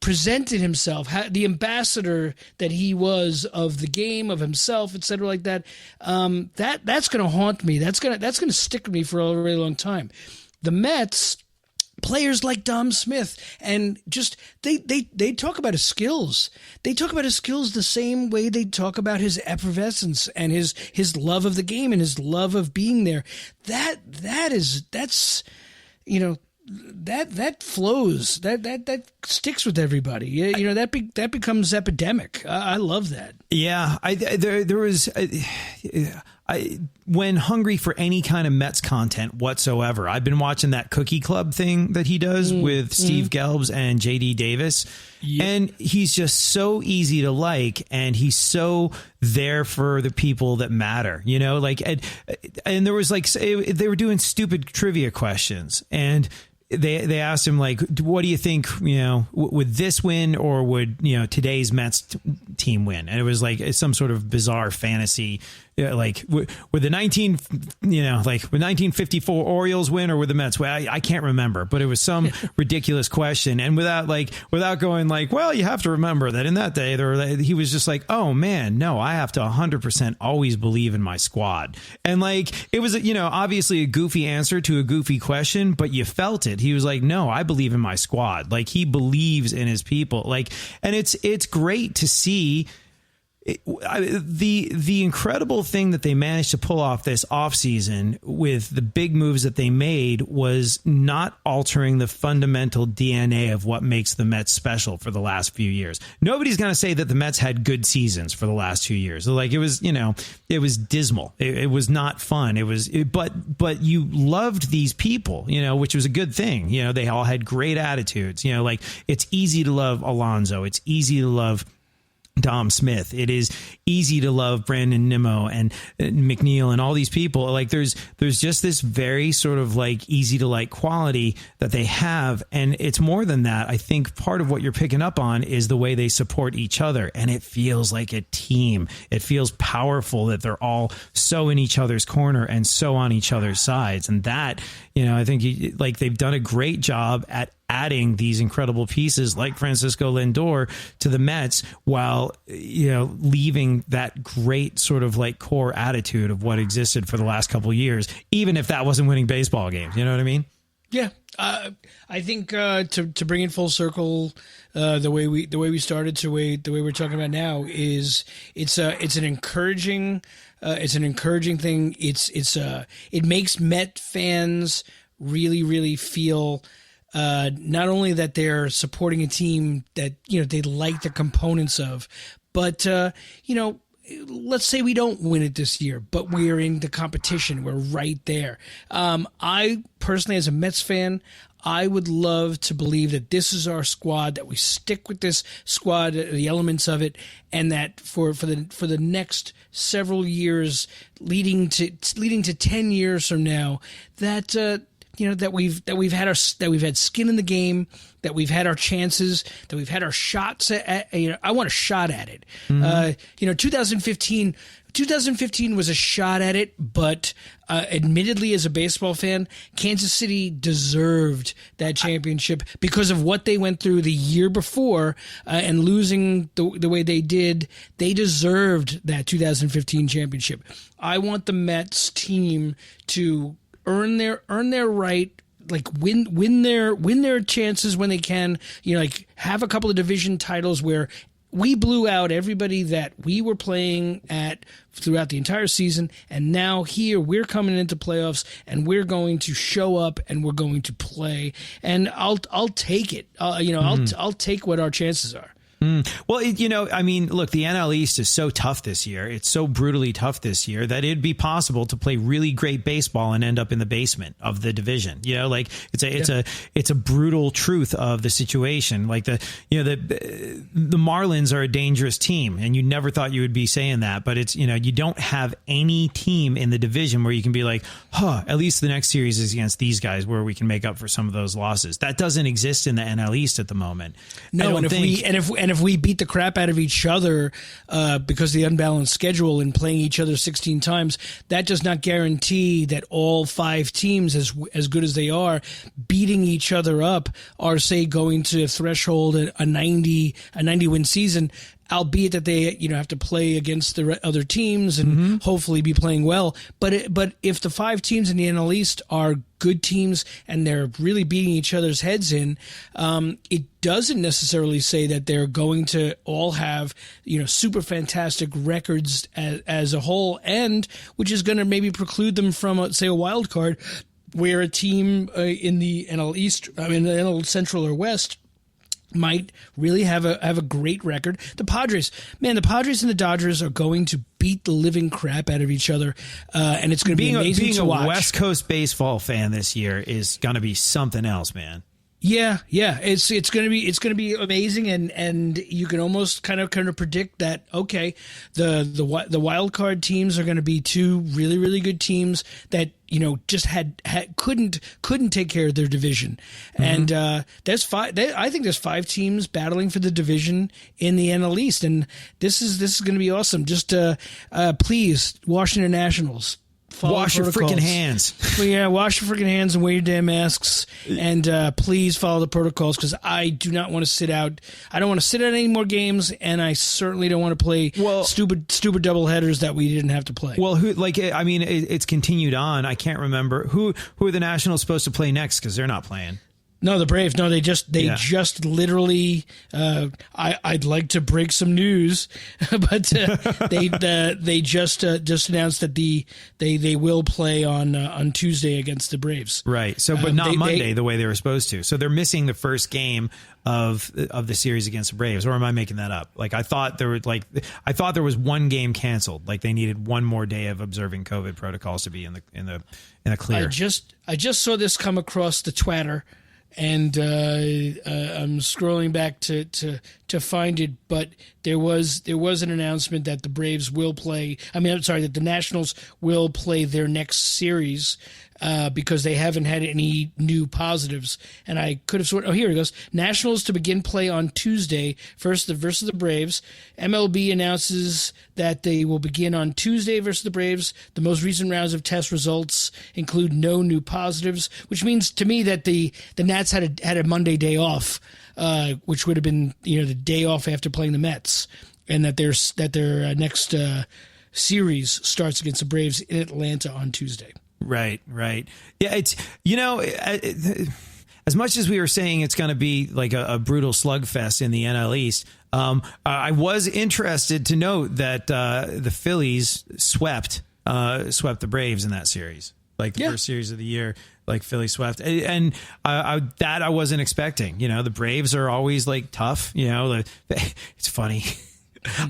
presented himself, the ambassador that he was of the game, of himself, etc., like that. That's going to haunt me. That's going to stick with me for a really long time. The Mets, players like Dom Smith, and just they talk about his skills. They talk about his skills the same way they talk about his effervescence and his love of the game and his love of being there. That flows. That sticks with everybody. That becomes epidemic. I love that. Yeah, there was. When hungry for any kind of Mets content whatsoever, I've been watching that Cookie Club thing that he does with Steve Gelbs and JD Davis. Yep. And he's just so easy to like, and he's so there for the people that matter, and there was they were doing stupid trivia questions, and they asked him, like, what do you think, would this win, or would, today's Mets team win? And it was like some sort of bizarre fantasy like with the 1954 Orioles win or with the Mets? Well, I can't remember, but it was some ridiculous question. And without going like, well, you have to remember that in that day he was just like, oh man, no, I have to 100% always believe in my squad. And like, it was, obviously a goofy answer to a goofy question, but you felt it. He was like, no, I believe in my squad. Like, he believes in his people. Like, and it's great to see the incredible thing that they managed to pull off this offseason with the big moves that they made was not altering the fundamental DNA of what makes the Mets special for the last few years. Nobody's going to say that the Mets had good seasons for the last 2 years. Like, it was, it was dismal. It was not fun. But you loved these people, which was a good thing. They all had great attitudes. Like, it's easy to love Alonso. It's easy to love Dom Smith. It is easy to love Brandon Nimmo and McNeil and all these people. Like, there's just this very sort of like easy to like quality that they have. And it's more than that. I think part of what you're picking up on is the way they support each other. And it feels like a team. It feels powerful that they're all so in each other's corner and so on each other's sides. And that, I think they've done a great job at adding these incredible pieces like Francisco Lindor to the Mets while, leaving that great sort of like core attitude of what existed for the last couple of years, even if that wasn't winning baseball games. You know what I mean? Yeah. I think to bring it full circle, the way we started to the way we're talking about now is it's an encouraging thing. It makes Met fans really, really feel not only that they're supporting a team that they like the components of, but let's say we don't win it this year, but we're in the competition. We're right there. I personally, as a Mets fan, I would love to believe that this is our squad, that we stick with this squad, the elements of it, and that for the next several years, leading to 10 years from now, that that we've had skin in the game, that we've had our chances, that we've had our shots at I want a shot at it. Mm-hmm. 2015 was a shot at it, but admittedly, as a baseball fan, Kansas City deserved that championship because of what they went through the year before and losing the way they did. They deserved that 2015 championship. I want the Mets team to earn their right, like win their chances when they can, like have a couple of division titles where we blew out everybody that we were playing at throughout the entire season, and now here we're coming into playoffs and we're going to show up and we're going to play, and I'll take it. I'll take what our chances are. Well, I mean, look, the NL East is so tough this year. It's so brutally tough this year that it'd be possible to play really great baseball and end up in the basement of the division. It's a brutal truth of the situation. Like the Marlins are a dangerous team, and you never thought you would be saying that, but it's, you don't have any team in the division where you can be like, at least the next series is against these guys where we can make up for some of those losses. That doesn't exist in the NL East at the moment. No, and if we beat the crap out of each other because of the unbalanced schedule and playing each other 16 times, that does not guarantee that all 5 teams, as good as they are, beating each other up, are, say, going to threshold a 90 win season. Albeit that they have to play against the other teams and hopefully be playing well. But if the 5 teams in the NL East are good teams and they're really beating each other's heads in, it doesn't necessarily say that they're going to all have super fantastic records as a whole, and which is going to maybe preclude them from say a wild card, where a team in the NL East, the NL Central or West, might really have a great record. The Padres and the Dodgers are going to beat the living crap out of each other, and it's going to be amazing to watch. Being a West Coast baseball fan this year is going to be something else, man. Yeah, it's gonna be amazing, and you can almost kind of predict that. Okay, the wild card teams are going to be two really, really good teams that just couldn't take care of their division, and there's five. I think there's 5 teams battling for the division in the NL East, and this is going to be awesome. Just please, Washington Nationals. Wash your freaking hands. Well, yeah, wash your freaking hands and wear your damn masks. And please follow the protocols, because I do not want to sit out. I don't want to sit out any more games, and I certainly don't want to play stupid doubleheaders that we didn't have to play. Well, it's continued on. I can't remember who are the Nationals supposed to play next, because they're not playing. No, the Braves. No, they just literally. I'd like to break some news, but they just announced that they will play on Tuesday against the Braves. Right. So, but not Monday the way they were supposed to. So they're missing the first game of the series against the Braves. Or am I making that up? I thought there was one game canceled. Like they needed one more day of observing COVID protocols to be in the clear. I just saw this come across the Twitter. And I'm scrolling back to find it, but there was an announcement that the Braves will play. That the Nationals will play their next series because they haven't had any new positives. And I could have sworn. Oh, here it goes. Nationals to begin play on Tuesday versus the Braves. MLB announces that they will begin on Tuesday versus the Braves. The most recent rounds of test results include no new positives, which means to me that the Nats had a Monday day off, which would have been the day off after playing the Mets, and that their next series starts against the Braves in Atlanta on Tuesday. Right. Yeah, it's as much as we were saying it's going to be like a brutal slugfest in the NL East. I was interested to note that the Phillies swept the Braves in that series, the first series of the year. Like Philly swept, and I wasn't expecting. The Braves are always tough. It's funny.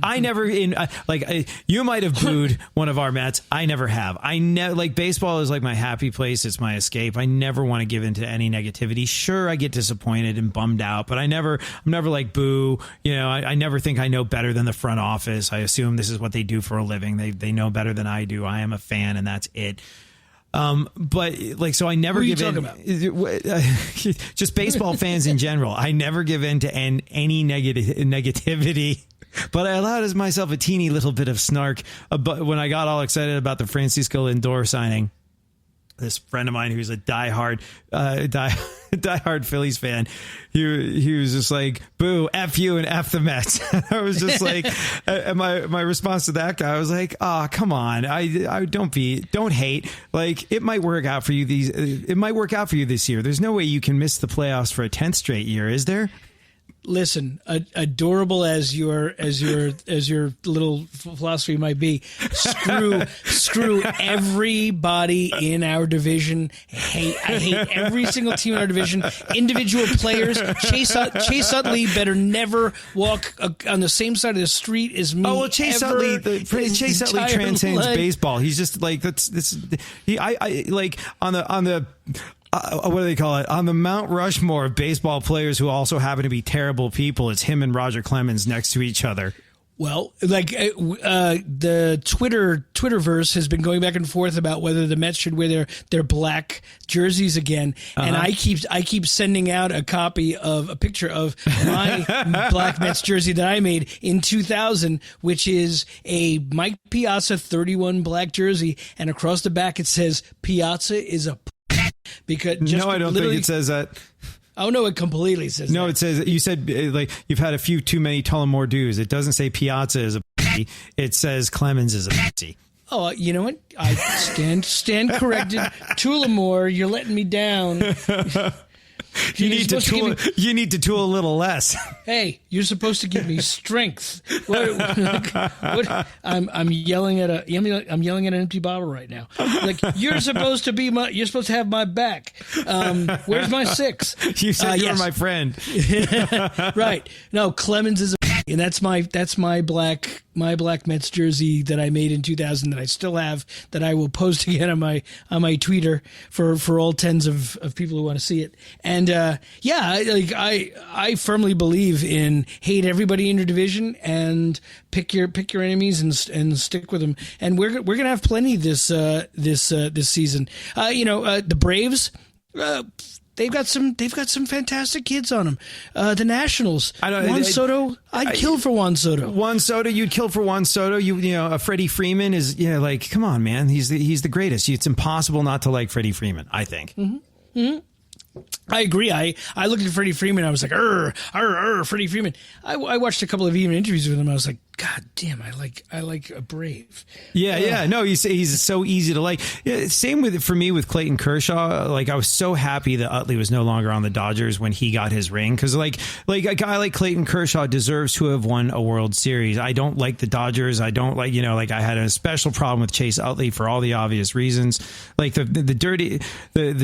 I never you might have booed one of our Mets. I never have. I never baseball is my happy place. It's my escape. I never want to give into any negativity. Sure, I get disappointed and bummed out, but I'm never boo. I never think I know better than the front office. I assume this is what they do for a living. They know better than I do. I am a fan, and that's it. But so I never give in. Just baseball fans in general. I never give in to any negativity. But I allowed myself a teeny little bit of snark when I got all excited about the Francisco Lindor signing. This friend of mine who's a diehard Phillies fan, he was just like, "Boo, F you and F the Mets." I was just like, and my response to that guy, I was like, "Oh, come on, I don't hate. It might work out for you this year. There's no way you can miss the playoffs for a 10th straight year, is there?" Listen, adorable as your little philosophy might be, screw everybody in our division. I hate every single team in our division. Individual players. Chase Utley better never walk on the same side of the street as me. Oh well, Chase Utley transcends baseball. He's just on the. What do they call it? On the Mount Rushmore of baseball players who also happen to be terrible people, it's him and Roger Clemens next to each other. Well, the Twitterverse has been going back and forth about whether the Mets should wear their black jerseys again, and I keep sending out a picture of my black Mets jersey that I made in 2000, which is a Mike Piazza 31 black jersey, and across the back it says Piazza is a. Because I don't think it says that. Oh no, it completely says that. No, it says you said you've had a few too many Tullamore Dews. It doesn't say Piazza is a p. It says Clemens is a p. Oh, you know what? I stand corrected. Tullamore, you're letting me down. You need to tool a little less. Hey, you're supposed to give me strength. What? I'm yelling at an empty bottle right now. You're supposed to have my back. Where's my 6? You said you were my friend. Right. No, Clemens is a And that's my black Mets jersey that I made in 2000 that I still have, that I will post again on my Twitter for all tens of people who want to see it. And I firmly believe in hate everybody in your division and pick your enemies and stick with them. And we're gonna have plenty this season. The Braves. They've got some fantastic kids on them. The Nationals. Juan Soto. I'd kill for Juan Soto. Juan Soto. You'd kill for Juan Soto. Freddie Freeman is come on, man. He's the greatest. It's impossible not to like Freddie Freeman, I think. Mm-hmm. Mm-hmm. I agree. I looked at Freddie Freeman. I was like, Freddie Freeman. I watched a couple of even interviews with him. I was like, God damn, I like a Brave. Yeah. No, he's so easy to like. Yeah, same for me with Clayton Kershaw. Like, I was so happy that Utley was no longer on the Dodgers when he got his ring, because like a guy like Clayton Kershaw deserves to have won a World Series. I don't like the Dodgers. I don't like I had a special problem with Chase Utley for all the obvious reasons. Like the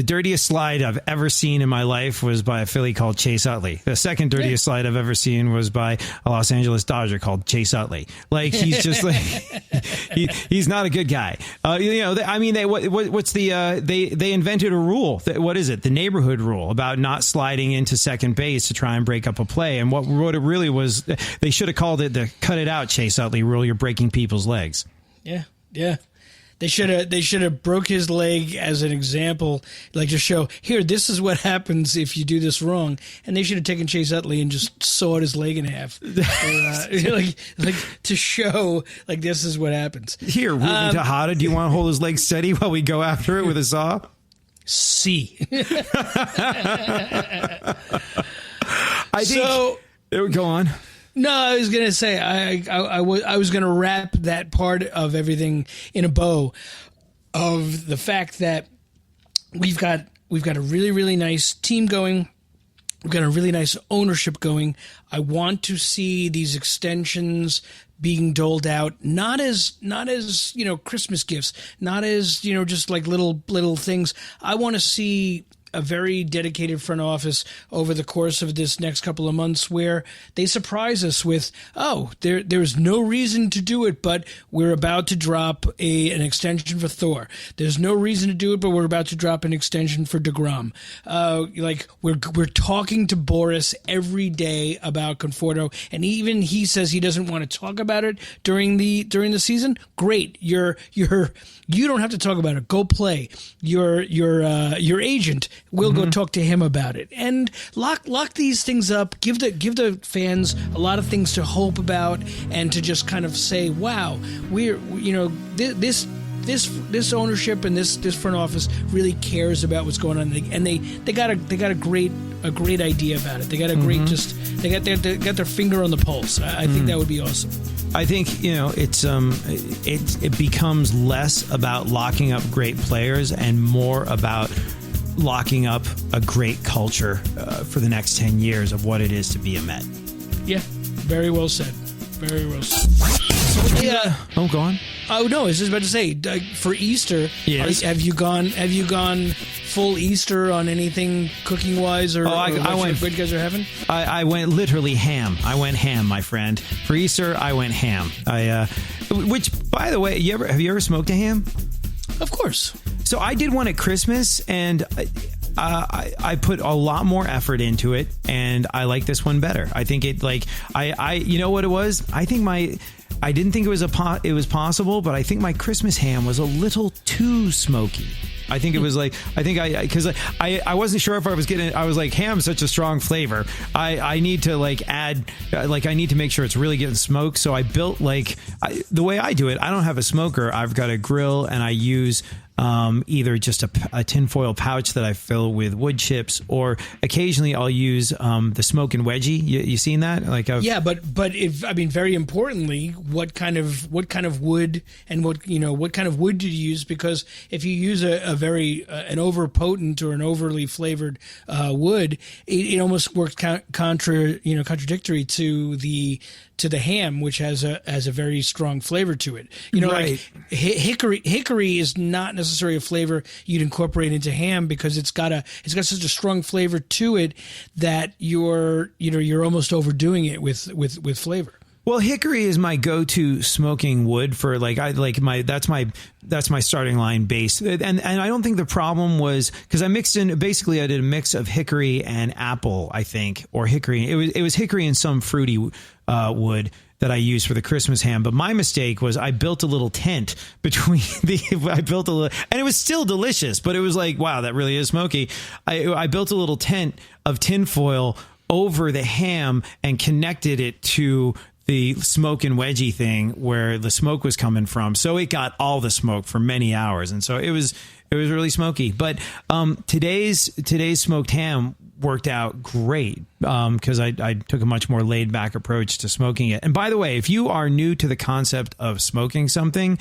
dirtiest slide I've ever seen in my life was by a Philly called Chase Utley. The second dirtiest slide I've ever seen was by a Los Angeles Dodger called Chase Utley. Like, he's just like he's not a good guy. They invented a rule. What is it? The neighborhood rule about not sliding into second base to try and break up a play. And what it really was, they should have called it the cut it out Chase Utley rule. You're breaking people's legs. Yeah. They should have broke his leg as an example, like to show, here, this is what happens if you do this wrong. And they should have taken Chase Utley and just sawed his leg in half, like to show, like, this is what happens. Here, Ruben Tejada, do you want to hold his leg steady while we go after it with a saw? See. I think. Go on. No, I was gonna say I was gonna wrap that part of everything in a bow of the fact that we've got a really, really nice team going. We've got a really nice ownership going. I want to see these extensions being doled out, not as Christmas gifts, not as just like little things. I want to see a very dedicated front office over the course of this next couple of months where they surprise us with, there's no reason to do it, but we're about to drop an extension for Thor. There's no reason to do it, but we're about to drop an extension for DeGrom. We're talking to Boris every day about Conforto, and even he says he doesn't want to talk about it during the season. Great. You don't have to talk about it. Go play. Your agent will go talk to him about it, and lock these things up. Give the fans a lot of things to hope about, and to just kind of say, wow, this ownership and this front office really cares about what's going on, and they got a great idea about it. They got a great they got their finger on the pulse. I think that would be awesome. I think it becomes less about locking up great players and more about locking up a great culture for the next 10 years of what it is to be a Met. Yeah, very well said. Very well said. Go on. Oh no, I was just about to say, for Easter, yes. Have you gone full Easter on anything cooking wise, or what you guys are having? I went literally ham. I went ham, my friend. For Easter, I went ham. Which, by the way, have you ever smoked a ham? Of course. So I did one at Christmas, and I put a lot more effort into it, and I like this one better. I think it you know what it was? I didn't think it was possible, but I think my Christmas ham was a little too smoky. I think it was because I wasn't sure if I was getting. I was like, ham's such a strong flavor. I need to add I need to make sure it's really getting smoked. So I built the way I do it. I don't have a smoker. I've got a grill, and I use either just a tinfoil pouch that I fill with wood chips, or occasionally I'll use the smoking wedgie. You seen that? Very importantly, what kind of wood and what kind of wood do you use? Because if you use an overpotent or an overly flavored wood, it almost works contradictory to the ham, which has a very strong flavor to it. Right. Like hickory is not necessarily necessarily a flavor you'd incorporate into ham because it's got such a strong flavor to it that you're almost overdoing it with flavor. Well, hickory is my go-to smoking wood for that's my starting line base. And I don't think the problem was because I did a mix of hickory and apple, I think, or hickory. It was hickory and some fruity wood that I used for the Christmas ham. But my mistake was I built a little tent between and it was still delicious, but it was like, wow, that really is smoky. I built a little tent of tinfoil over the ham and connected it to the smoke and wedgie thing where the smoke was coming from. So it got all the smoke for many hours. And so it was really smoky. But today's smoked ham worked out great because I took a much more laid back approach to smoking it. And by the way, if you are new to the concept of smoking something,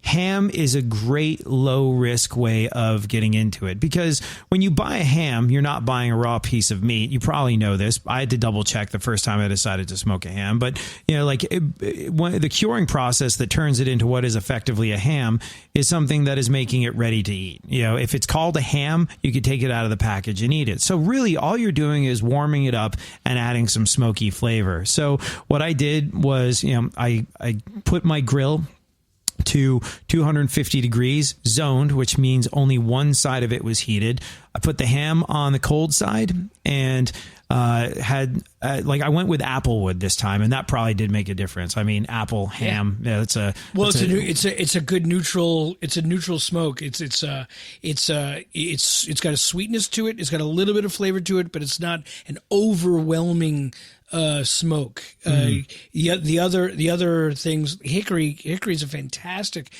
ham is a great low risk way of getting into it because when you buy a ham, you're not buying a raw piece of meat. You probably know this. I had to double check the first time I decided to smoke a ham, but the curing process that turns it into what is effectively a ham is something that is making it ready to eat. If it's called a ham, you could take it out of the package and eat it. So really all you're doing is warming it up and adding some smoky flavor. So what I did was, I put my grill to 250 degrees zoned, which means only one side of it was heated. I put the ham on the cold side and I went with apple wood this time, and that probably did make a difference. I mean, apple ham. Yeah, it's a good neutral. It's a neutral smoke. It's got a sweetness to it. It's got a little bit of flavor to it, but it's not an overwhelming smoke. The other things, hickory is a fantastic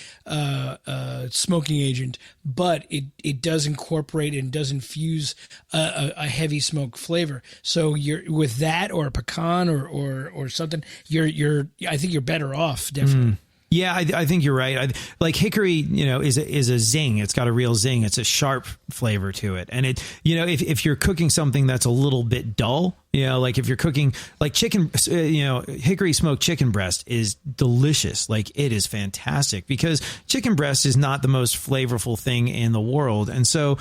smoking agent, but it does incorporate and does infuse a heavy smoke flavor. So you're with that or a pecan or something, I think you're better off, definitely. Yeah, I think you're right. Like hickory, is a zing. It's got a real zing. It's a sharp flavor to it. And if you're cooking something that's a little bit dull, like if you're cooking like chicken, hickory smoked chicken breast is delicious. Like it is fantastic because chicken breast is not the most flavorful thing in the world. And so,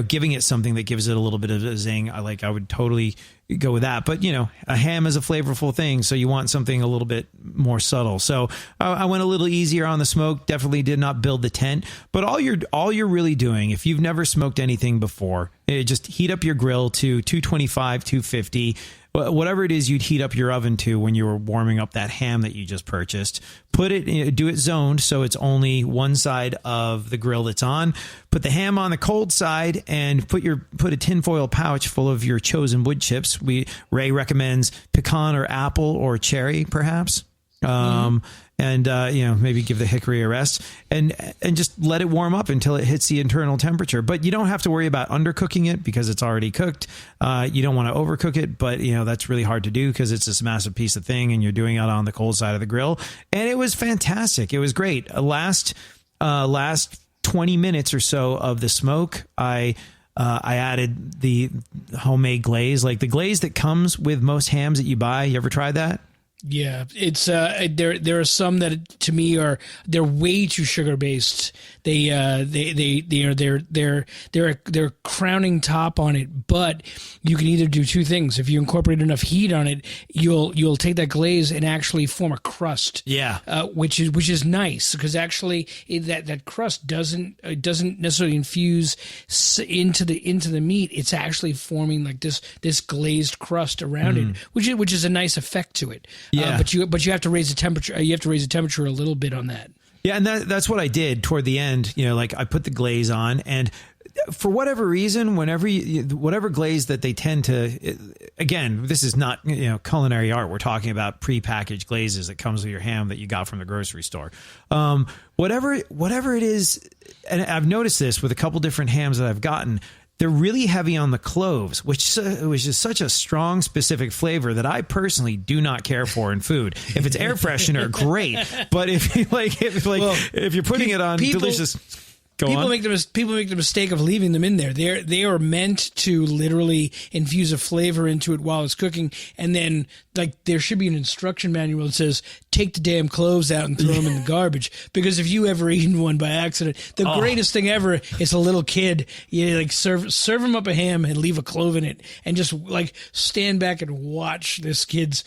giving it something that gives it a little bit of a zing, I would totally go with that. But, a ham is a flavorful thing. So you want something a little bit more subtle. So I went a little easier on the smoke. Definitely did not build the tent. But all you're really doing, if you've never smoked anything before, just heat up your grill to 225, 250, whatever it is you'd heat up your oven to when you were warming up that ham that you just purchased. Do it zoned so it's only one side of the grill that's on. Put the ham on the cold side and put a tinfoil pouch full of your chosen wood chips. Ray recommends pecan or apple or cherry, perhaps. And maybe give the hickory a rest and just let it warm up until it hits the internal temperature. But you don't have to worry about undercooking it because it's already cooked. You don't want to overcook it, but that's really hard to do because it's this massive piece of thing and you're doing it on the cold side of the grill. And it was fantastic. It was great. Last 20 minutes or so of the smoke, I added the homemade glaze, like the glaze that comes with most hams that you buy. You ever tried that? Yeah, it's there are some that to me they're way too sugar based. They're crowning top on it, but you can either do two things. If you incorporate enough heat on it, you'll take that glaze and actually form a crust. Yeah, which is nice because actually that crust doesn't necessarily infuse into the meat. It's actually forming like this glazed crust around it, which is a nice effect to it. Yeah, but you have to raise the temperature. You have to raise the temperature a little bit on that. Yeah, and that's what I did toward the end. I put the glaze on, and for whatever reason, whatever glaze that they tend to, again, this is not culinary art. We're talking about prepackaged glazes that comes with your ham that you got from the grocery store. Whatever it is, and I've noticed this with a couple different hams that I've gotten. They're really heavy on the cloves, which is such a strong, specific flavor that I personally do not care for in food. If it's air freshener, great. But if you're putting it on delicious. People make the mistake of leaving them in there. They are meant to literally infuse a flavor into it while it's cooking, and then like there should be an instruction manual that says take the damn cloves out and throw them in the garbage. Because if you ever eaten one by accident, the greatest thing ever is a little kid. You like serve him up a ham and leave a clove in it, and just like stand back and watch this kid's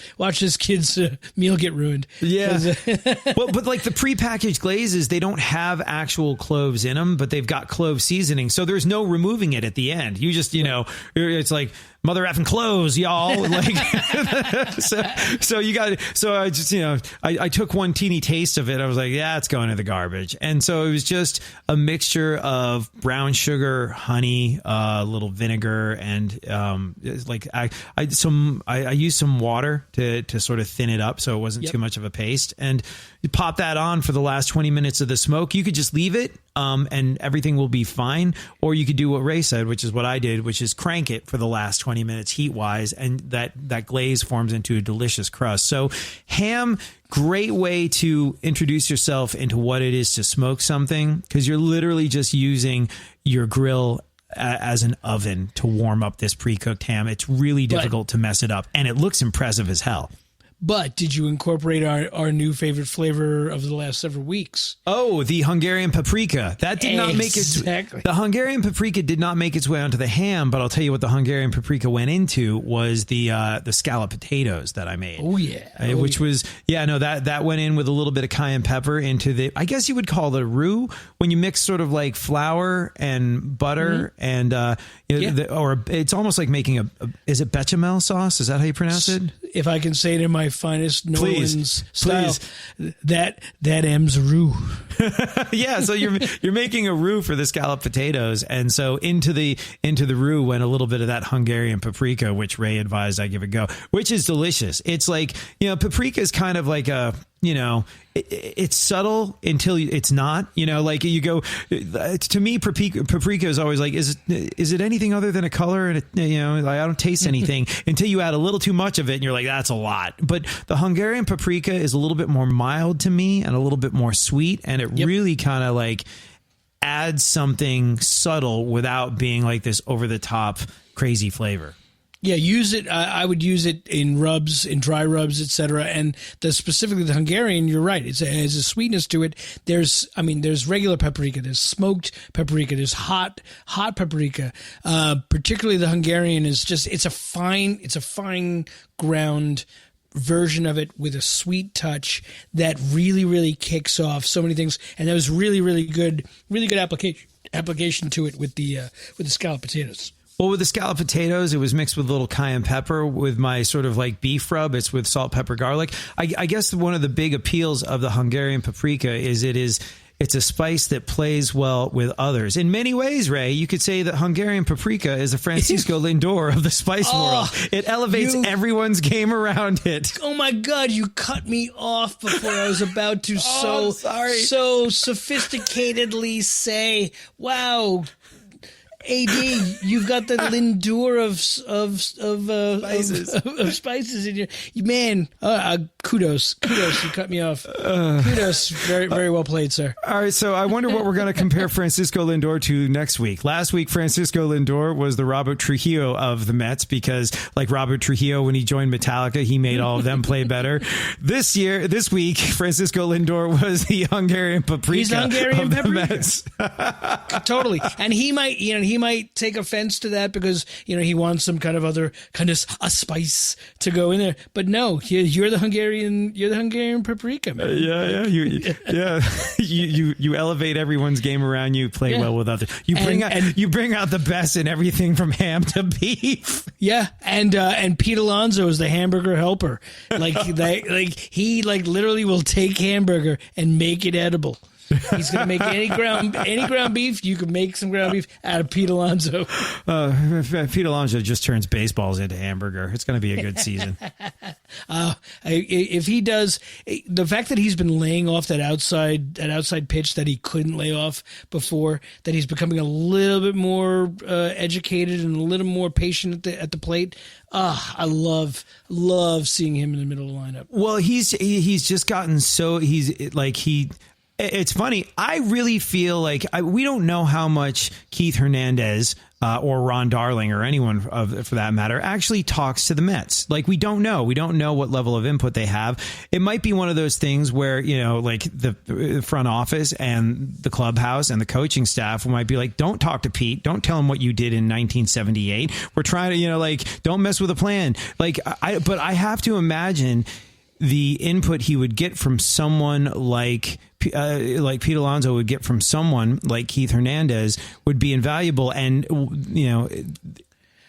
meal get ruined. Yeah, but like the prepackaged glazes, they don't have actual cloves in them, but they've got clove seasoning, so there's no removing it at the end. You just it's like mother effing clothes, y'all. Like, so you got. So I just I took one teeny taste of it. I was like, yeah, it's going to the garbage. And so it was just a mixture of brown sugar, honey, a little vinegar, and I used some water to sort of thin it up so it wasn't too much of a paste. And you pop that on for the last 20 minutes of the smoke. You could just leave it, and everything will be fine. Or you could do what Ray said, which is what I did, which is crank it for the last 20 minutes heat wise, and that glaze forms into a delicious crust. So ham, great way to introduce yourself into what it is to smoke something, because you're literally just using your grill as an oven to warm up this pre-cooked ham. It's really difficult to mess it up, and it looks impressive as hell. But did you incorporate our new favorite flavor of the last several weeks? Oh, the Hungarian paprika. That did not make its... The Hungarian paprika did not make its way onto the ham, but I'll tell you what the Hungarian paprika went into was the scallop potatoes that I made. Oh, yeah. Which was... Yeah, no, that went in with a little bit of cayenne pepper into the... I guess you would call it a roux, when you mix sort of like flour and butter and... or it's almost like making a... Is it bechamel sauce? Is that how you pronounce it? If I can say it in my finest New Orleans style, that M's roux. Yeah, so you're making a roux for the scalloped potatoes, and so into the roux went a little bit of that Hungarian paprika, which Ray advised I give a go, which is delicious. It's like, paprika is kind of like a, it's subtle until it's not, like you go, to me, paprika is always like, is it anything other than a color? And I don't taste anything until you add a little too much of it and you're like, that's a lot. But the Hungarian paprika is a little bit more mild to me and a little bit more sweet. And it really kind of like adds something subtle without being like this over the top crazy flavor. Yeah, use it. I would use it in rubs, in dry rubs, etc. And specifically the Hungarian, you're right. It has a sweetness to it. There's regular paprika, there's smoked paprika, there's hot paprika. Particularly the Hungarian is just it's a fine ground version of it with a sweet touch that really, really kicks off so many things. And that was really, really good application to it with the scalloped potatoes. Well, with the scalloped potatoes, it was mixed with a little cayenne pepper. With my sort of like beef rub, it's with salt, pepper, garlic. I guess one of the big appeals of the Hungarian paprika is it's a spice that plays well with others. In many ways, Ray, you could say that Hungarian paprika is a Francisco Lindor of the spice world. It elevates everyone's game around it. Oh my God, you cut me off before I was about to so sophisticatedly say, wow, AD, you've got the Lindor of spices in your man. Kudos, you cut me off. Kudos, very, very well played, sir. All right, so I wonder what we're going to compare Francisco Lindor to next week. Last week, Francisco Lindor was the Robert Trujillo of the Mets because, like Robert Trujillo, when he joined Metallica, he made all of them play better. This week, Francisco Lindor was the Hungarian paprika. He's the Hungarian of the paprika. Mets. Totally, and he might take offense to that because he wants some kind of other kind of a spice to go in there. But no, you're the Hungarian paprika, man. You elevate everyone's game around you. Play well with others. You bring out the best in everything from ham to beef. Yeah, and Pete Alonso is the hamburger helper. He literally will take hamburger and make it edible. He's going to make any ground beef. You can make some ground beef out of Pete Alonso. Pete Alonso just turns baseballs into hamburger. It's going to be a good season. If he does, the fact that he's been laying off that outside pitch that he couldn't lay off before, that he's becoming a little bit more educated and a little more patient at the plate. I love seeing him in the middle of the lineup. Well, he's just gotten so It's funny. I really feel like we don't know how much Keith Hernandez or Ron Darling or anyone for that matter actually talks to the Mets. Like, we don't know. We don't know what level of input they have. It might be one of those things where, like the front office and the clubhouse and the coaching staff might be like, don't talk to Pete. Don't tell him what you did in 1978. We're trying to, don't mess with a plan. But I have to imagine the input he would get from someone like Pete Alonso would get from someone like Keith Hernandez would be invaluable. And,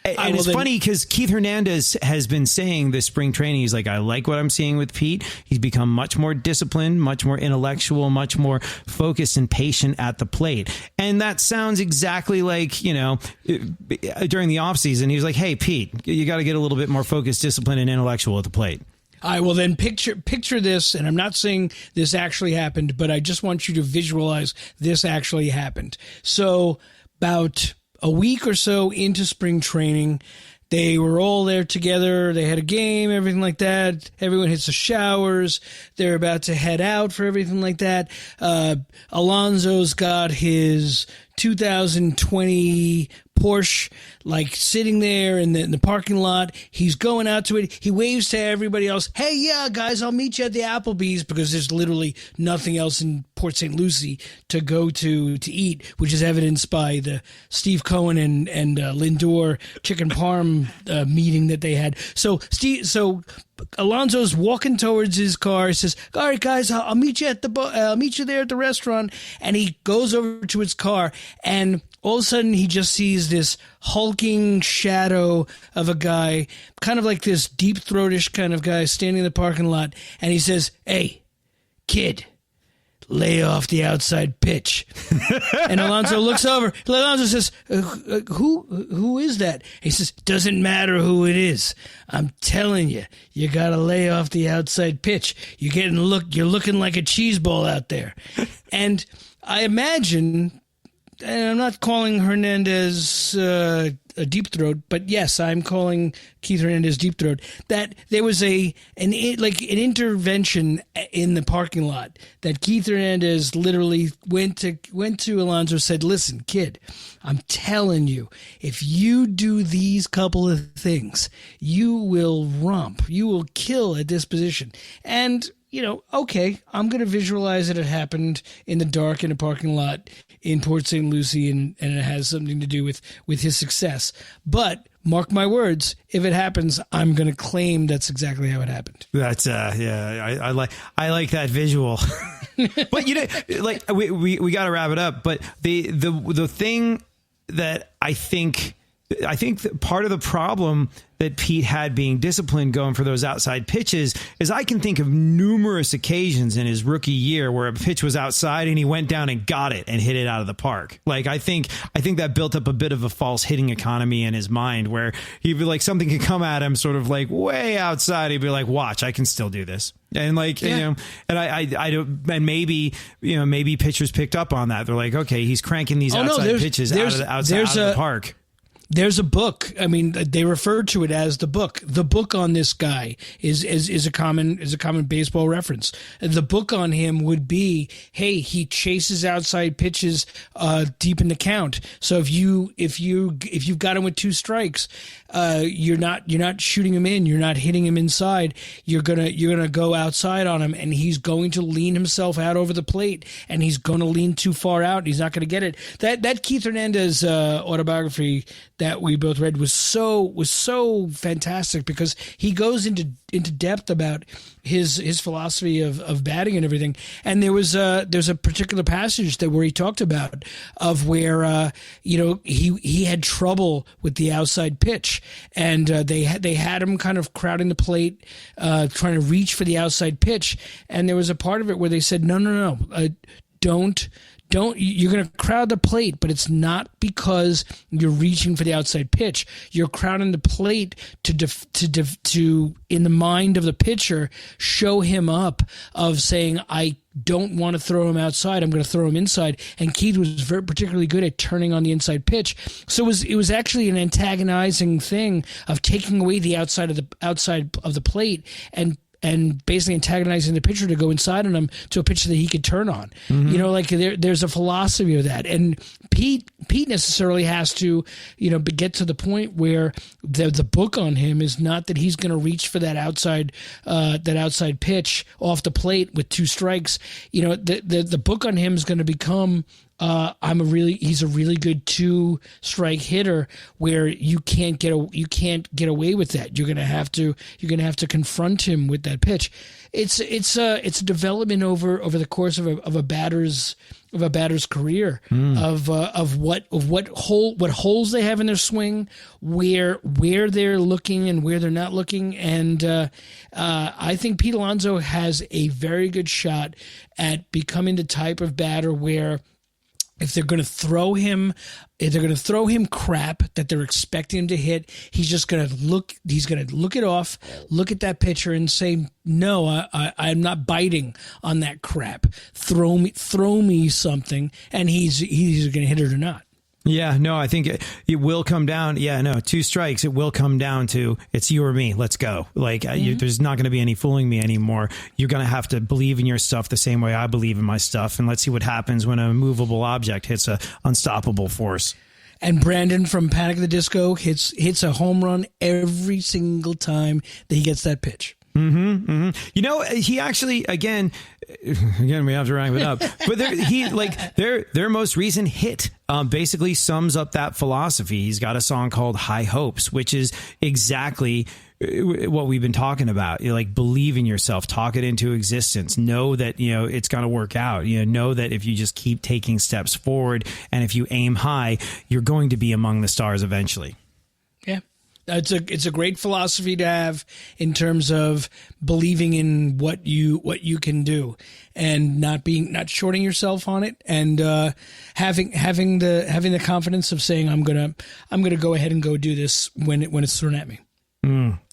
it's funny because Keith Hernandez has been saying this spring training, he's like, I like what I'm seeing with Pete. He's become much more disciplined, much more intellectual, much more focused and patient at the plate. And that sounds exactly like, during the offseason, he was like, hey, Pete, you got to get a little bit more focused, disciplined, and intellectual at the plate. All right, well, then picture this, and I'm not saying this actually happened, but I just want you to visualize this actually happened. So about a week or so into spring training, they were all there together. They had a game, everything like that. Everyone hits the showers. They're about to head out for everything like that. Alonso's got his 2020 Porsche, like sitting there in the parking lot. He's going out to it. He waves to everybody else. Hey, yeah, guys, I'll meet you at the Applebee's, because there's literally nothing else in Port St. Lucie to go to eat, which is evidenced by the Steve Cohen and Lindor chicken parm meeting that they had. So Alonso's walking towards his car. He says, all right, guys, I'll meet you I'll meet you there at the restaurant. And he goes over to his car, and all of a sudden he just sees this hulking shadow of a guy, kind of like this deep-throatish kind of guy standing in the parking lot. And he says, hey, kid, lay off the outside pitch. And Alonso looks over. Alonso says, who is that? He says, doesn't matter who it is. I'm telling you, you got to lay off the outside pitch. You're looking like a cheese ball out there. And I imagine, and I'm not calling Hernandez a deep throat, but yes, I'm calling Keith Hernandez deep throat, that there was an intervention in the parking lot, that Keith Hernandez literally went to Alonso, said, listen, kid, I'm telling you, if you do these couple of things, you will romp, you will kill at this position. And okay, I'm going to visualize that it happened in the dark in a parking lot in Port St. Lucie, and it has something to do with his success. But mark my words, if it happens, I'm going to claim that's exactly how it happened. That's I like that visual. But we got to wrap it up. But the thing that I think that part of the problem that Pete had being disciplined going for those outside pitches is I can think of numerous occasions in his rookie year where a pitch was outside and he went down and got it and hit it out of the park. Like, I think that built up a bit of a false hitting economy in his mind, where he'd be like, something could come at him sort of like way outside. He'd be like, watch, I can still do this. And and I don't, and maybe pitchers picked up on that. They're like, okay, he's cranking these outside pitches out of the park. There's a book. I mean, they refer to it as the book. The book on this guy is a common baseball reference. The book on him would be, hey, he chases outside pitches deep in the count. So if you've got him with two strikes, you're not shooting him in, you're not hitting him inside. You're gonna go outside on him, and he's going to lean himself out over the plate, and he's going to lean too far out. And he's not going to get it. That Keith Hernandez autobiography that we both read was so fantastic, because he goes into depth about his philosophy of batting and everything. And there's a particular passage where he talked about of where he had trouble with the outside pitch, and they had him kind of crowding the plate, trying to reach for the outside pitch. And there was a part of it where they said, no, don't, you're going to crowd the plate, but it's not because you're reaching for the outside pitch. You're crowding the plate to in the mind of the pitcher, show him up of saying, I don't want to throw him outside, I'm going to throw him inside. And Keith was particularly good at turning on the inside pitch. So it was actually an antagonizing thing of taking away the outside of the plate and and basically antagonizing the pitcher to go inside on him to a pitcher that he could turn on. You know, like there's a philosophy of that. And Pete necessarily has to, you know, get to the point where the book on him is not that he's going to reach for that outside pitch off the plate with 2 strikes. You know, the book on him is going to become, he's a really good 2-strike hitter where you can't get away with that. You're gonna have to confront him with that pitch. It's a development over the course of a batter's career of what holes they have in their swing, where they're looking and where they're not looking, and I think Pete Alonso has a very good shot at becoming the type of batter where, if they're going to throw him crap that they're expecting him to hit, he's just going to look it off, look at that pitcher and say, no, I'm not biting on that crap. Throw me something, and he's either going to hit it or not. Yeah, no, I think it will come down. Yeah, no, 2 strikes. It will come down to it's you or me. Let's go. Like there's not going to be any fooling me anymore. You're going to have to believe in your stuff the same way I believe in my stuff. And let's see what happens when a movable object hits a unstoppable force. And Brandon from Panic at the Disco hits a home run every single time that he gets that pitch. You know, he actually, again, we have to wrap it up. But their most recent hit basically sums up that philosophy. He's got a song called High Hopes, which is exactly what we've been talking about. You like, believe in yourself, talk it into existence, know that, you know, it's going to work out. You know that if you just keep taking steps forward and if you aim high, you're going to be among the stars eventually. Yeah. It's a great philosophy to have in terms of believing in what you can do and not shorting yourself on it, and having the confidence of saying I'm gonna go ahead and go do this when it's thrown at me.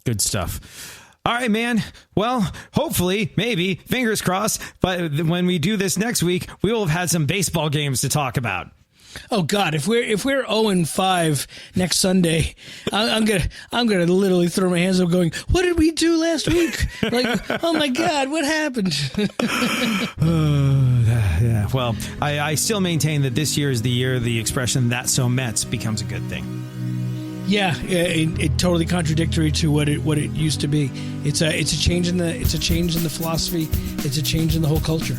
Good stuff. All right, man. Well, hopefully, maybe, fingers crossed, but when we do this next week, we will have had some baseball games to talk about. Oh God! If we're 0-5 next Sunday, I'm gonna literally throw my hands up, going, "What did we do last week? Like, oh my God, what happened?" Yeah. Well, I still maintain that this year is the year the expression "that's so Mets" becomes a good thing. Yeah, it totally contradictory to what it used to be. It's a change in the philosophy. It's a change in the whole culture.